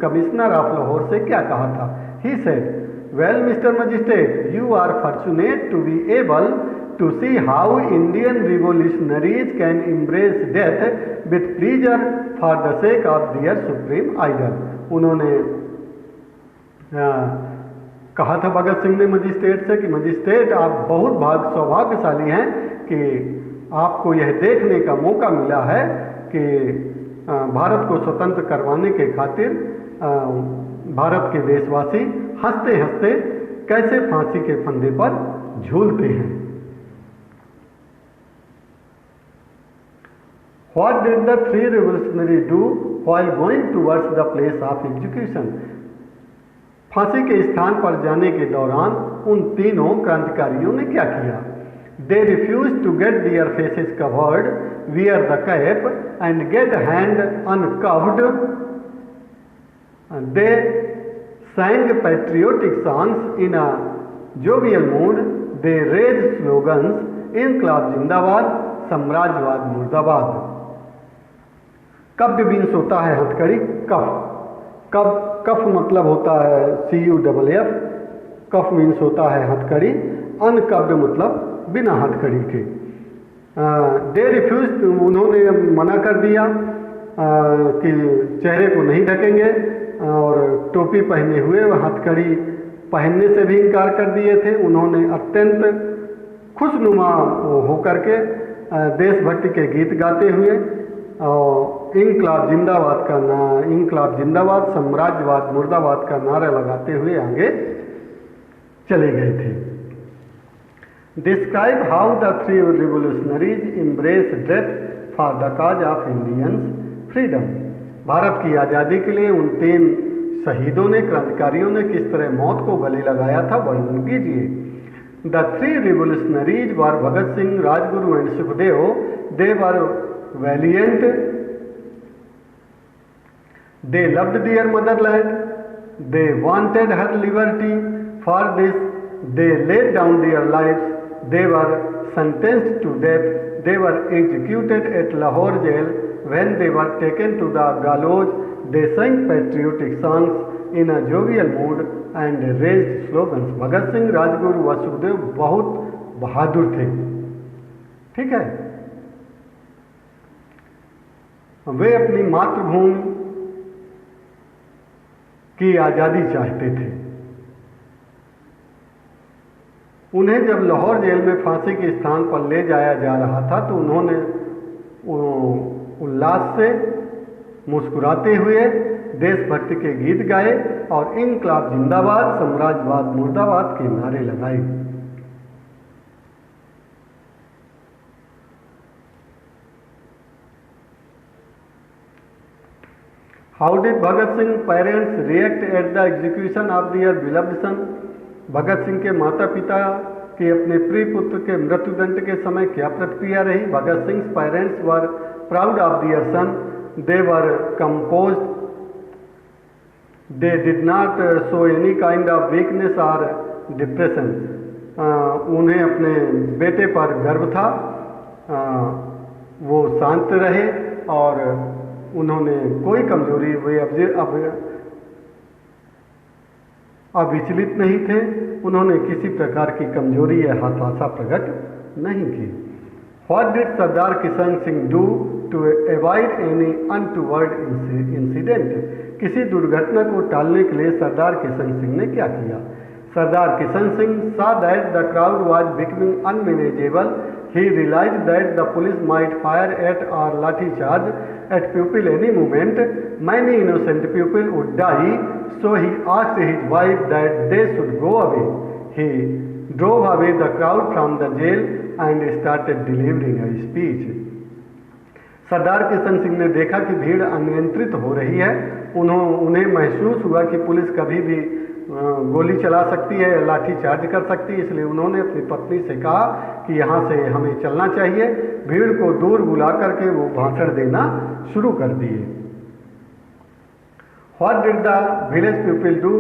कमिश्नर ऑफ लाहौर से क्या कहा था? He said, well mister magistrate, you are fortunate to be able to see how Indian revolutionaries can embrace death with pleasure for the sake of their supreme idol. उन्होंने कहा था भगत सिंह ने magistrate से कि मजिस्ट्रेट आप बहुत सौभाग्यशाली हैं कि आपको यह देखने का मौका मिला है कि भारत को स्वतंत्र करवाने के खातिर भारत के देशवासी हंसते हंसते कैसे फांसी के फंदे पर झूलते हैं। What did the 3 revolutionaries do while going towards the place of execution? फांसी के स्थान पर जाने के दौरान उन तीनों क्रांतिकारियों ने क्या किया? They refused to get their faces covered, wear the cap and get hand uncuffed. They sang patriotic songs in a jovial mood. They raised slogans, इनकलाब जिंदाबाद, साम्राज्यवाद मुर्दाबाद। कब्ड मीन्स होता है हथकड़ी, कफ मतलब होता है CUFF, कफ मीन्स होता है हथकड़ी, अनकब्ड मतलब बिना हथकड़ी के। दे रिफ्यूज, उन्होंने मना कर दिया कि चेहरे को नहीं ढकेंगे और टोपी पहने हुए व हथकड़ी पहनने से भी इनकार कर दिए थे। उन्होंने अत्यंत खुशनुमा होकर के देशभक्ति के गीत गाते हुए और इनकलाब जिंदाबाद साम्राज्यवाद मुर्दाबाद का नारा लगाते हुए आगे चले गए थे। Describe how the 3 revolutionaries embrace death for the cause of Indians freedom. Bharat की आज़ादी के लिए उन 3 शहीदों ने, क्रांतिकारियों ने किस तरह मौत को गले लगाया था, वर्णन कीजिए। The 3 revolutionaries were Bhagat Singh, Rajguru and Sukhdev. They were valiant, they loved their motherland, they wanted her liberty. For this they laid down their lives. They were sentenced to death. They were executed at Lahore jail. When they were taken to the gallows, they sang patriotic songs in a jovial mood and raised slogans. Bhagat Singh, Rajguru व सुखदेव बहुत बहादुर थे, ठीक है। वे अपनी मातृभूमि की आज़ादी चाहते थे। उन्हें जब लाहौर जेल में फांसी के स्थान पर ले जाया जा रहा था तो उन्होंने उल्लास से मुस्कुराते हुए देशभक्ति के गीत गाए और इनकलाब जिंदाबाद साम्राज्यवाद मुर्दाबाद के नारे लगाए। How did Bhagat Singh's parents react at the execution of their beloved son? Bhagat Singh के माता पिता के अपने प्रिय पुत्र के मृत्युदंड के समय क्या प्रतिक्रिया रही? Bhagat Singh parents were proud of their son, they were composed, they did not show any kind of weakness or depression. उन्हें अपने बेटे पर गर्व था, वो शांत रहे और उन्होंने कोई कमजोरी, वे अविचलित नहीं थे, उन्होंने किसी प्रकार की कमजोरी या हताशा प्रकट नहीं की। What did Sardar Kishan Singh do to avoid any untoward incident? किसी दुर्घटना को टालने के लिए सरदार किशन सिंह ने क्या किया? सरदार Kishan Singh saw that the crowd was becoming unmanageable. He realized that the police might fire at or lathi charge at people any moment. Many innocent people would die, so he asked his wife that they should go away. He drove away the crowd from the jail and started delivering a speech. सरदार किशन सिंह ने देखा कि भीड़ अनियंत्रित हो रही है। उन्हें महसूस हुआ कि पुलिस कभी भी गोली चला सकती है, लाठी चार्ज कर सकती है, इसलिए उन्होंने अपनी पत्नी से कहा कि यहाँ से हमें चलना चाहिए। भीड़ को दूर बुला करके वो भाषण देना शुरू कर दिए। What did the village people do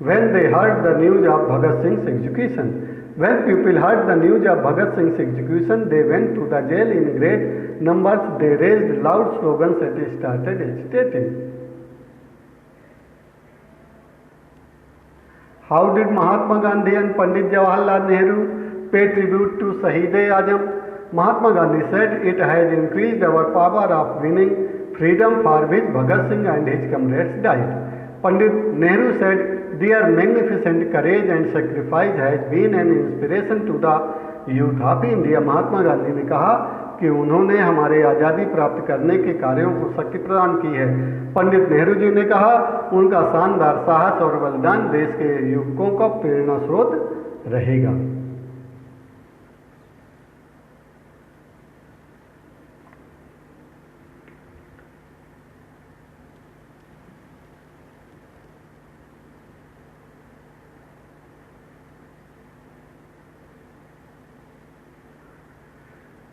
when they heard the news of Bhagat Singh's execution? When people heard the news of Bhagat Singh's execution, they went to the jail in great numbers. They raised loud slogans and started agitating. How did Mahatma Gandhi and Pandit Jawaharlal Nehru pay tribute to Shaheed-e-Azam? Mahatma Gandhi said, "It has increased our power of winning freedom for which Bhagat Singh and his comrades died." Pandit Nehru said, "Their magnificent courage and sacrifice has been an inspiration to the youth of India." महात्मा गांधी ने कहा कि उन्होंने हमारे आज़ादी प्राप्त करने के कार्यों को शक्ति प्रदान की है। पंडित नेहरू जी ने कहा उनका शानदार साहस और बलिदान देश के युवकों का प्रेरणा स्रोत रहेगा।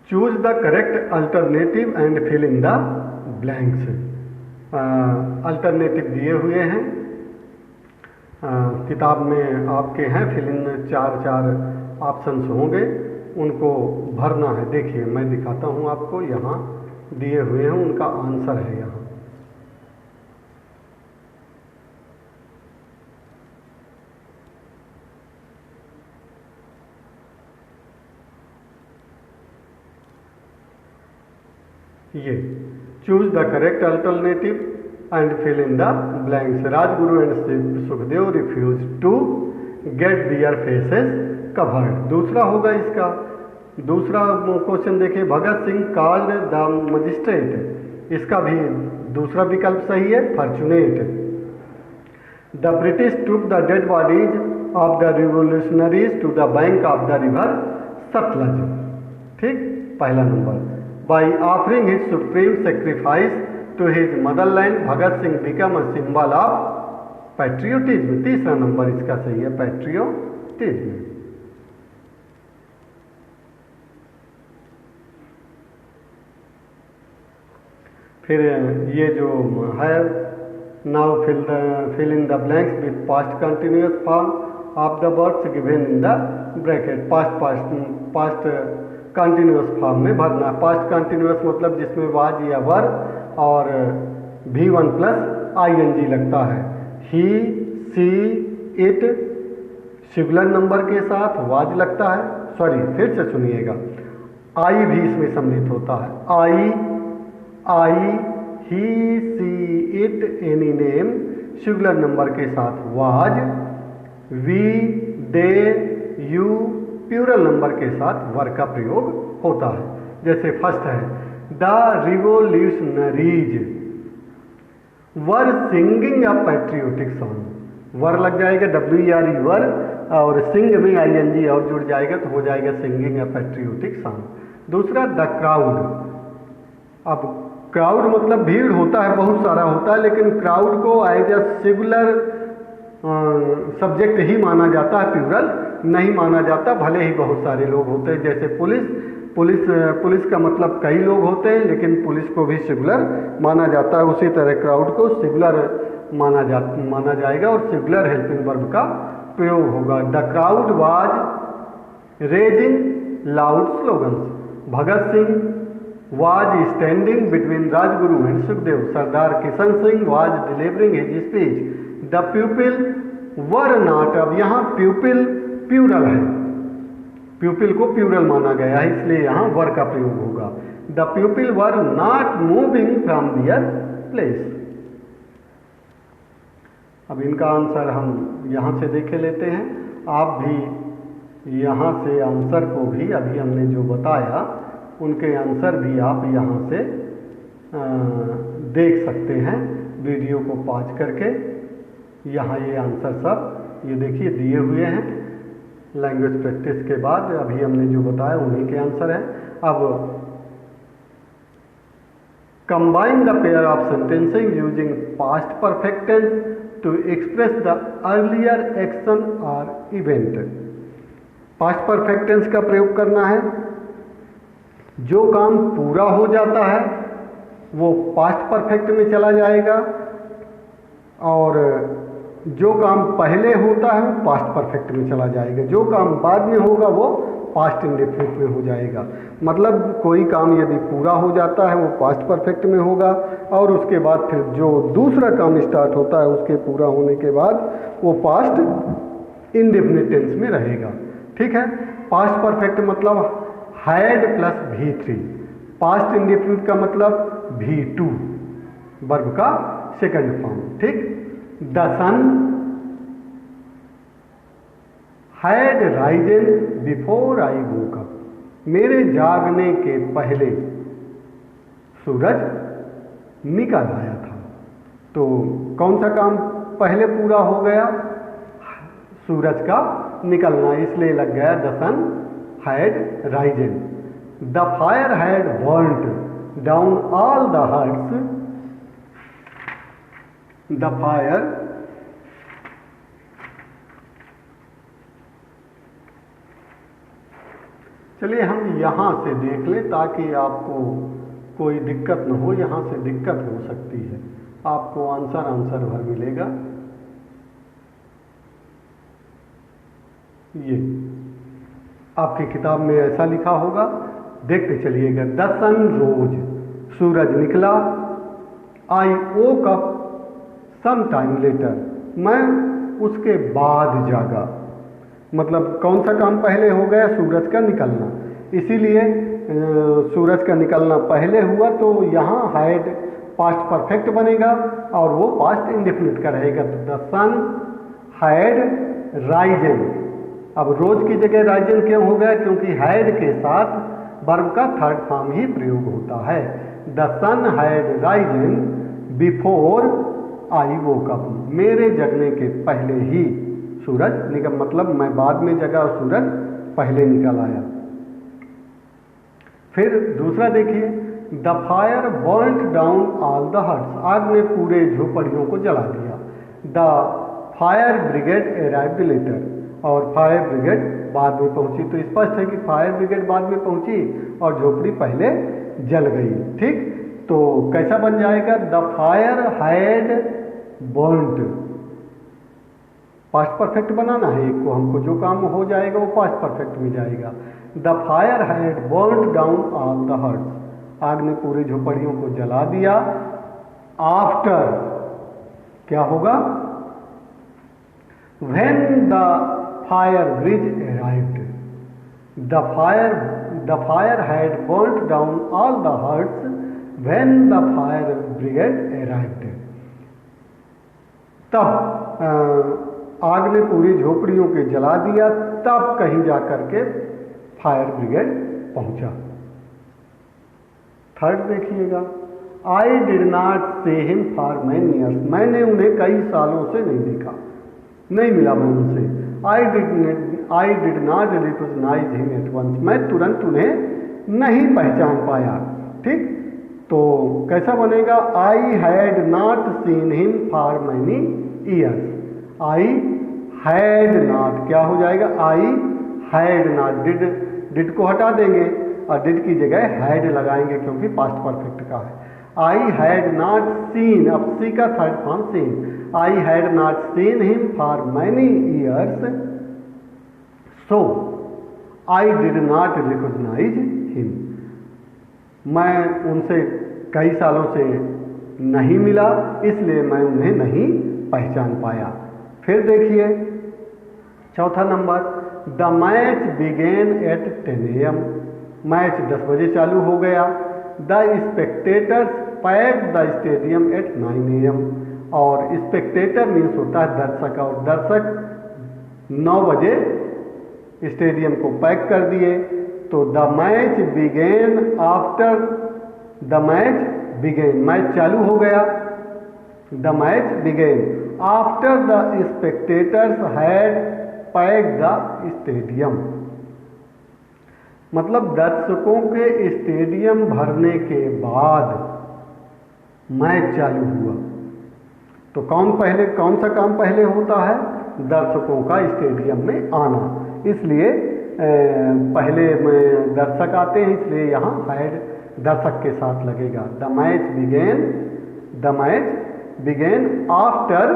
Choose the correct alternative and fill in the blanks. Alternative दिए हुए हैं, किताब में आपके हैं, फिल इन में 4 ऑप्शंस होंगे, उनको भरना है। देखिए मैं दिखाता हूं आपको, यहाँ दिए हुए हैं, उनका आंसर है यहाँ। ये choose the correct alternative and fill in the blanks. Rajguru and Sukhdev refuse to get their faces covered. दूसरा होगा इसका, दूसरा क्वेश्चन देखिए, Bhagat Singh called the magistrate, इसका भी दूसरा विकल्प सही है, fortunate. The British took the dead bodies of the revolutionaries to the bank of the river Sutlej. ठीक, पहला नंबर। By offering his supreme sacrifice to his motherland, Bhagat Singh became a symbol of patriotism। तीसरा number इसका सही है, patriotism। फिर ये जो है, now fill in the blanks with past continuous form of the words given in the bracket। past continuous form में भरना। पास्ट कंटिन्यूअस मतलब जिसमें वाज या वर और V1 प्लस ING लगता है। ही, सी, इट सिंगुलर नंबर के साथ वाज लगता है। सॉरी, फिर से सुनिएगा, आई भी इसमें सम्मिलित होता है। I, he, she, it, any name singular number के साथ was. We, they, you plural number के साथ वर का प्रयोग होता है। जैसे फर्स्ट है, the revolutionaries were singing a patriotic song. Were लग जाएगा, WERE वर, और सिंग में ING और जुड़ जाएगा तो हो जाएगा सिंगिंग अ पैट्रियोटिक सॉन्ग। दूसरा, द क्राउड। अब क्राउड मतलब भीड़ होता है, बहुत सारा होता है, लेकिन क्राउड को एज ए सिंगुलर सब्जेक्ट ही माना जाता है, प्लूरल नहीं माना जाता, भले ही बहुत सारे लोग होते हैं। जैसे पुलिस का मतलब कई लोग होते हैं, लेकिन पुलिस को भी सिंगुलर माना जाता है। उसी तरह क्राउड को सिंगुलर माना जाएगा और सिंगुलर हेल्पिंग वर्ब का प्रयोग होगा। The crowd was raising loud slogans. Bhagat Singh was standing between Rajguru and Sukhdev. Sardar Kishan Singh was delivering his speech. The pupil were not. अब यहाँ pupil प्यूरल है, प्यूपिल को प्यूरल माना गया है, इसलिए यहाँ वर का प्रयोग होगा. The pupil were not moving from their place. अब इनका आंसर हम यहाँ से देखे लेते हैं. आप भी यहाँ से आंसर को भी अभी हमने जो बताया उनके आंसर भी आप यहाँ से देख सकते हैं वीडियो को पॉज करके. यहाँ ये आंसर सब ये देखिए दिए हुए हैं. लैंग्वेज प्रैक्टिस के बाद अभी हमने जो बताया उन्हीं के आंसर है. अब combine the pair of sentencing using past perfect tense to express the earlier action or event. Past perfect tense का प्रयोग करना है. जो काम पूरा हो जाता है वो पास्ट परफेक्ट में चला जाएगा और जो काम पहले होता है वो पास्ट परफेक्ट में चला जाएगा. जो काम बाद में होगा वो पास्ट इंडेफिनिट में हो जाएगा. मतलब कोई काम यदि पूरा हो जाता है वो पास्ट परफेक्ट में होगा और उसके बाद फिर जो दूसरा काम स्टार्ट होता है उसके पूरा होने के बाद वो पास्ट इंडेफिनिट टेंस में रहेगा. ठीक है. पास्ट परफेक्ट मतलब had plus V3. Past indefinite का मतलब V2 वर्ब का सेकंड फॉर्म. ठीक. The sun had risen before I woke up. मेरे जागने के पहले सूरज निकल आया था. तो कौन सा काम पहले पूरा हो गया? सूरज का निकलना, इसलिए लग गया the sun had risen. The fire had burnt down all the huts. The fire चलिए हम यहाँ से देख लें ताकि आपको कोई दिक्कत न हो. यहाँ से दिक्कत हो सकती है. आपको आंसर भर मिलेगा. ये आपकी किताब में ऐसा लिखा होगा, देखते चलिएगा. द सन रोज, सूरज निकला. I woke up some time later, मैं उसके बाद जागा. मतलब कौन सा काम पहले हो गया? सूरज का निकलना. इसीलिए सूरज का निकलना पहले हुआ तो यहाँ हैड पास्ट परफेक्ट बनेगा और वो पास्ट इंडेफिनिट का रहेगा. तो द सन हैड राइजन. अब रोज की जगह राइजन क्यों हो गया? क्योंकि हैड के साथ वर्ब का थर्ड फॉर्म ही प्रयोग होता है. The sun had risen before I woke up. मेरे जगने के पहले ही सूरज निकल, मतलब मैं बाद में जगा और सूरज पहले निकल आया. फिर दूसरा देखिए. The fire burnt down all the huts. आग ने पूरे झोपड़ियों को जला दिया. The fire brigade arrived later. और फायर ब्रिगेड बाद में पहुंची. तो स्पष्ट है कि फायर ब्रिगेड बाद में पहुंची और झोपड़ी पहले जल गई. ठीक. तो कैसा बन जाएगा? The fire had burnt. Past perfect बनाना है एक को हमको. जो काम हो जाएगा वो पास्ट परफेक्ट में जाएगा. The fire had burnt down all the huts. आग ने पूरी झोपड़ियों को जला दिया. आफ्टर क्या होगा? When the fire bridge arrived. The fire had burnt down all the huts when the fire brigade arrived. तब आग ने पूरी झोपड़ियों के जला दिया, तब कहीं जाकर के फायर ब्रिगेड पहुंचा. थर्ड देखिए. आई did not see him for many years. मैंने उन्हें कई सालों से नहीं देखा, नहीं मिला मैं उनसे. I did not recognise him at once. मैं तुरंत उन्हें नहीं पहचान पाया. ठीक. तो कैसा बनेगा? आई had not seen him for many years. I had not क्या हो जाएगा? आई हैड नॉट. डिड को हटा देंगे और डिड की जगह हैड लगाएंगे क्योंकि पास्ट परफेक्ट का है. I had not seen. अब सी का third form seen. I had not seen him for many years, so I did not recognise him. मैं उनसे कई सालों से नहीं मिला, इसलिए मैं उन्हें नहीं पहचान पाया। फिर देखिए चौथा number, the match began at 10 AM। Match 10 बजे चालू हो गया। The spectators packed the stadium at 9 AM। और स्पेक्टेटर मीन्स होता है दर्शक, और दर्शक 9 बजे स्टेडियम को पैक कर दिए। तो the match began after, the match began, match चालू हो गया। The match began after the spectators had packed the stadium. मतलब दर्शकों के स्टेडियम भरने के बाद मैच चालू हुआ। तो कौन सा काम पहले होता है? दर्शकों का स्टेडियम में आना। इसलिए पहले में दर्शक आते हैं, इसलिए यहाँ हैड दर्शक के साथ लगेगा। The match began after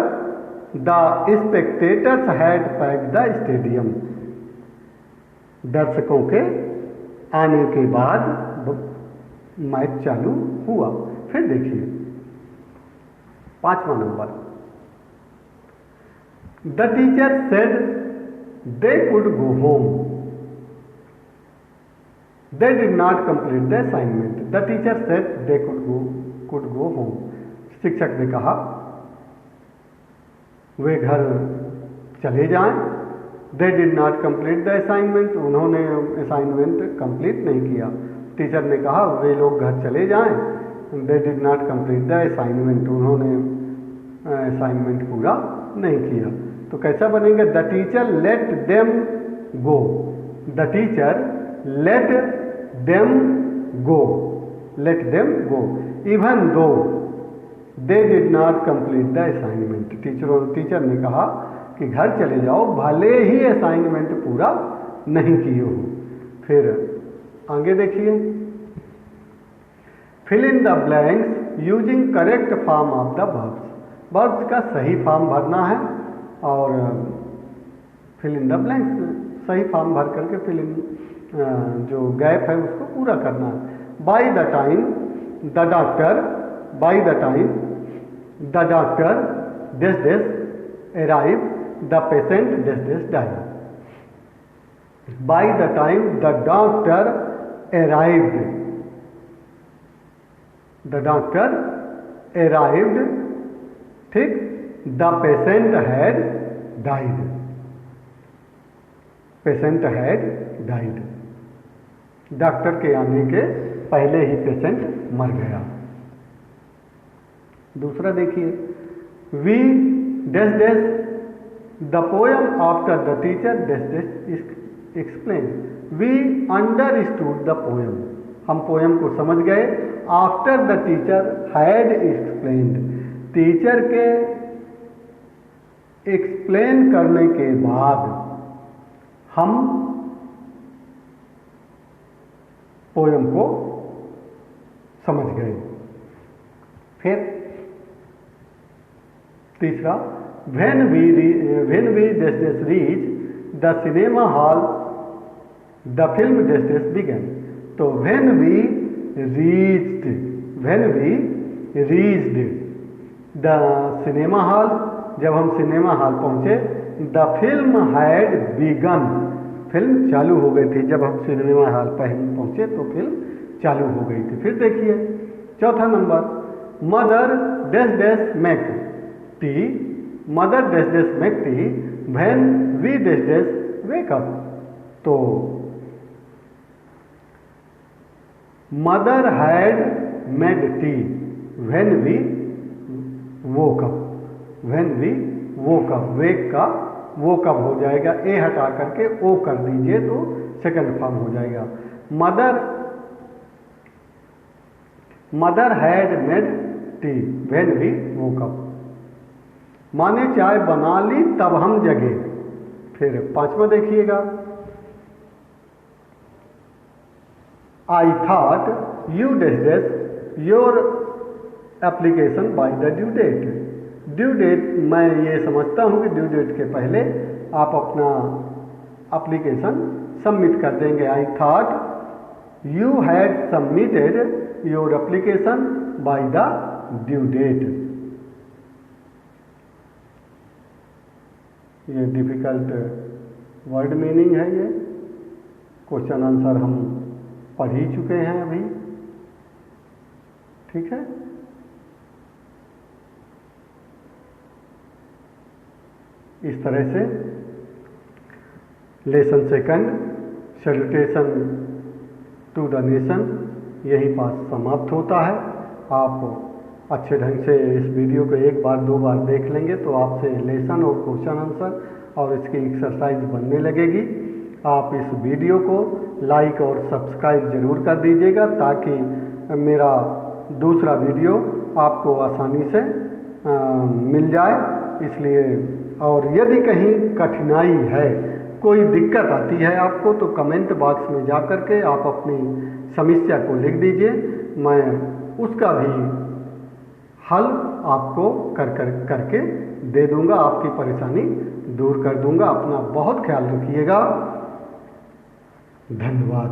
the spectators had packed the stadium. दर्शकों के आने के बाद मैच चालू हुआ। फिर देखिए 5वां number, the teacher said they could go home. They did not complete the assignment. The teacher said they could go home. शिक्षक ने कहा वे घर चले जाएं। They did not complete the assignment. उन्होंने असाइनमेंट कंप्लीट नहीं किया। टीचर ने कहा वे लोग घर चले जाएं। They did not complete the assignment. उन्होंने असाइनमेंट पूरा नहीं किया। तो कैसा बनेगा? The teacher let them go. The teacher let them go, let them go, even though they did not complete the assignment. Teacher ने कहा कि घर चले जाओ भले ही असाइनमेंट पूरा नहीं किए हो। फिर आगे देखिए, fill in the blanks using correct form of the verbs. Verbs का सही फॉर्म भरना है और फिल इन द ब्लैंक्स सही फॉर्म भर करके फिल इन जो गैप है उसको पूरा करना है। By the time the doctor, by the time the doctor this arrive the patient this die. By the time the doctor arrived, the doctor arrived, ठीक, the patient had died, patient had died. Doctor के आने के पहले ही patient मर गया। दूसरा देखिए, we dash dash the poem after the teacher dash dash explain. We understood the poem, हम पोयम को समझ गए। After the teacher had explained, teacher के एक्सप्लेन करने के बाद हम पोयम को समझ गए। फिर तीसरा, when we reach the cinema hall the film began. तो when we reached the cinema hall, जब हम सिनेमा हॉल पहुंचे, the film had begun, film चालू हो गई थी। जब हम सिनेमा हॉल पहुंचे तो फिल्म चालू हो गई थी। फिर देखिए चौथा नंबर, mother dash dash make tea, mother dash dash make tea when we dash dash wake up. तो mother had made tea when we woke up, when we woke up, wake का वो कब हो जाएगा, ए हटा करके ओ कर दीजिए तो सेकंड फॉर्म हो जाएगा। Mother had made tea when we woke up. माँ ने चाय बना ली तब हम जगे। फिर 5वां देखिएगा, I thought you dash dash your application by the due date. Due date, मैं ये समझता हूँ कि ड्यू डेट के पहले आप अपना एप्लीकेशन सबमिट कर देंगे। I thought You had submitted your application by the due date. ये डिफिकल्ट वर्ड मीनिंग है। ये क्वेश्चन आंसर हम पढ़ ही चुके हैं अभी, ठीक है। इस तरह से lesson second salutation to the nation यहीं पास समाप्त होता है। आप अच्छे ढंग से इस वीडियो को एक बार दो बार देख लेंगे तो आपसे लेसन और क्वेश्चन आंसर और इसकी एक्सरसाइज बनने लगेगी। आप इस वीडियो को लाइक और सब्सक्राइब जरूर कर दीजिएगा ताकि मेरा दूसरा वीडियो आपको आसानी से मिल जाए। इसलिए और यदि कहीं कठिनाई है, कोई दिक्कत आती है आपको, तो कमेंट बॉक्स में जा कर के आप अपनी समस्या को लिख दीजिए। मैं उसका भी हल आपको करके दे दूंगा, आपकी परेशानी दूर कर दूंगा। अपना बहुत ख्याल रखिएगा। धन्यवाद।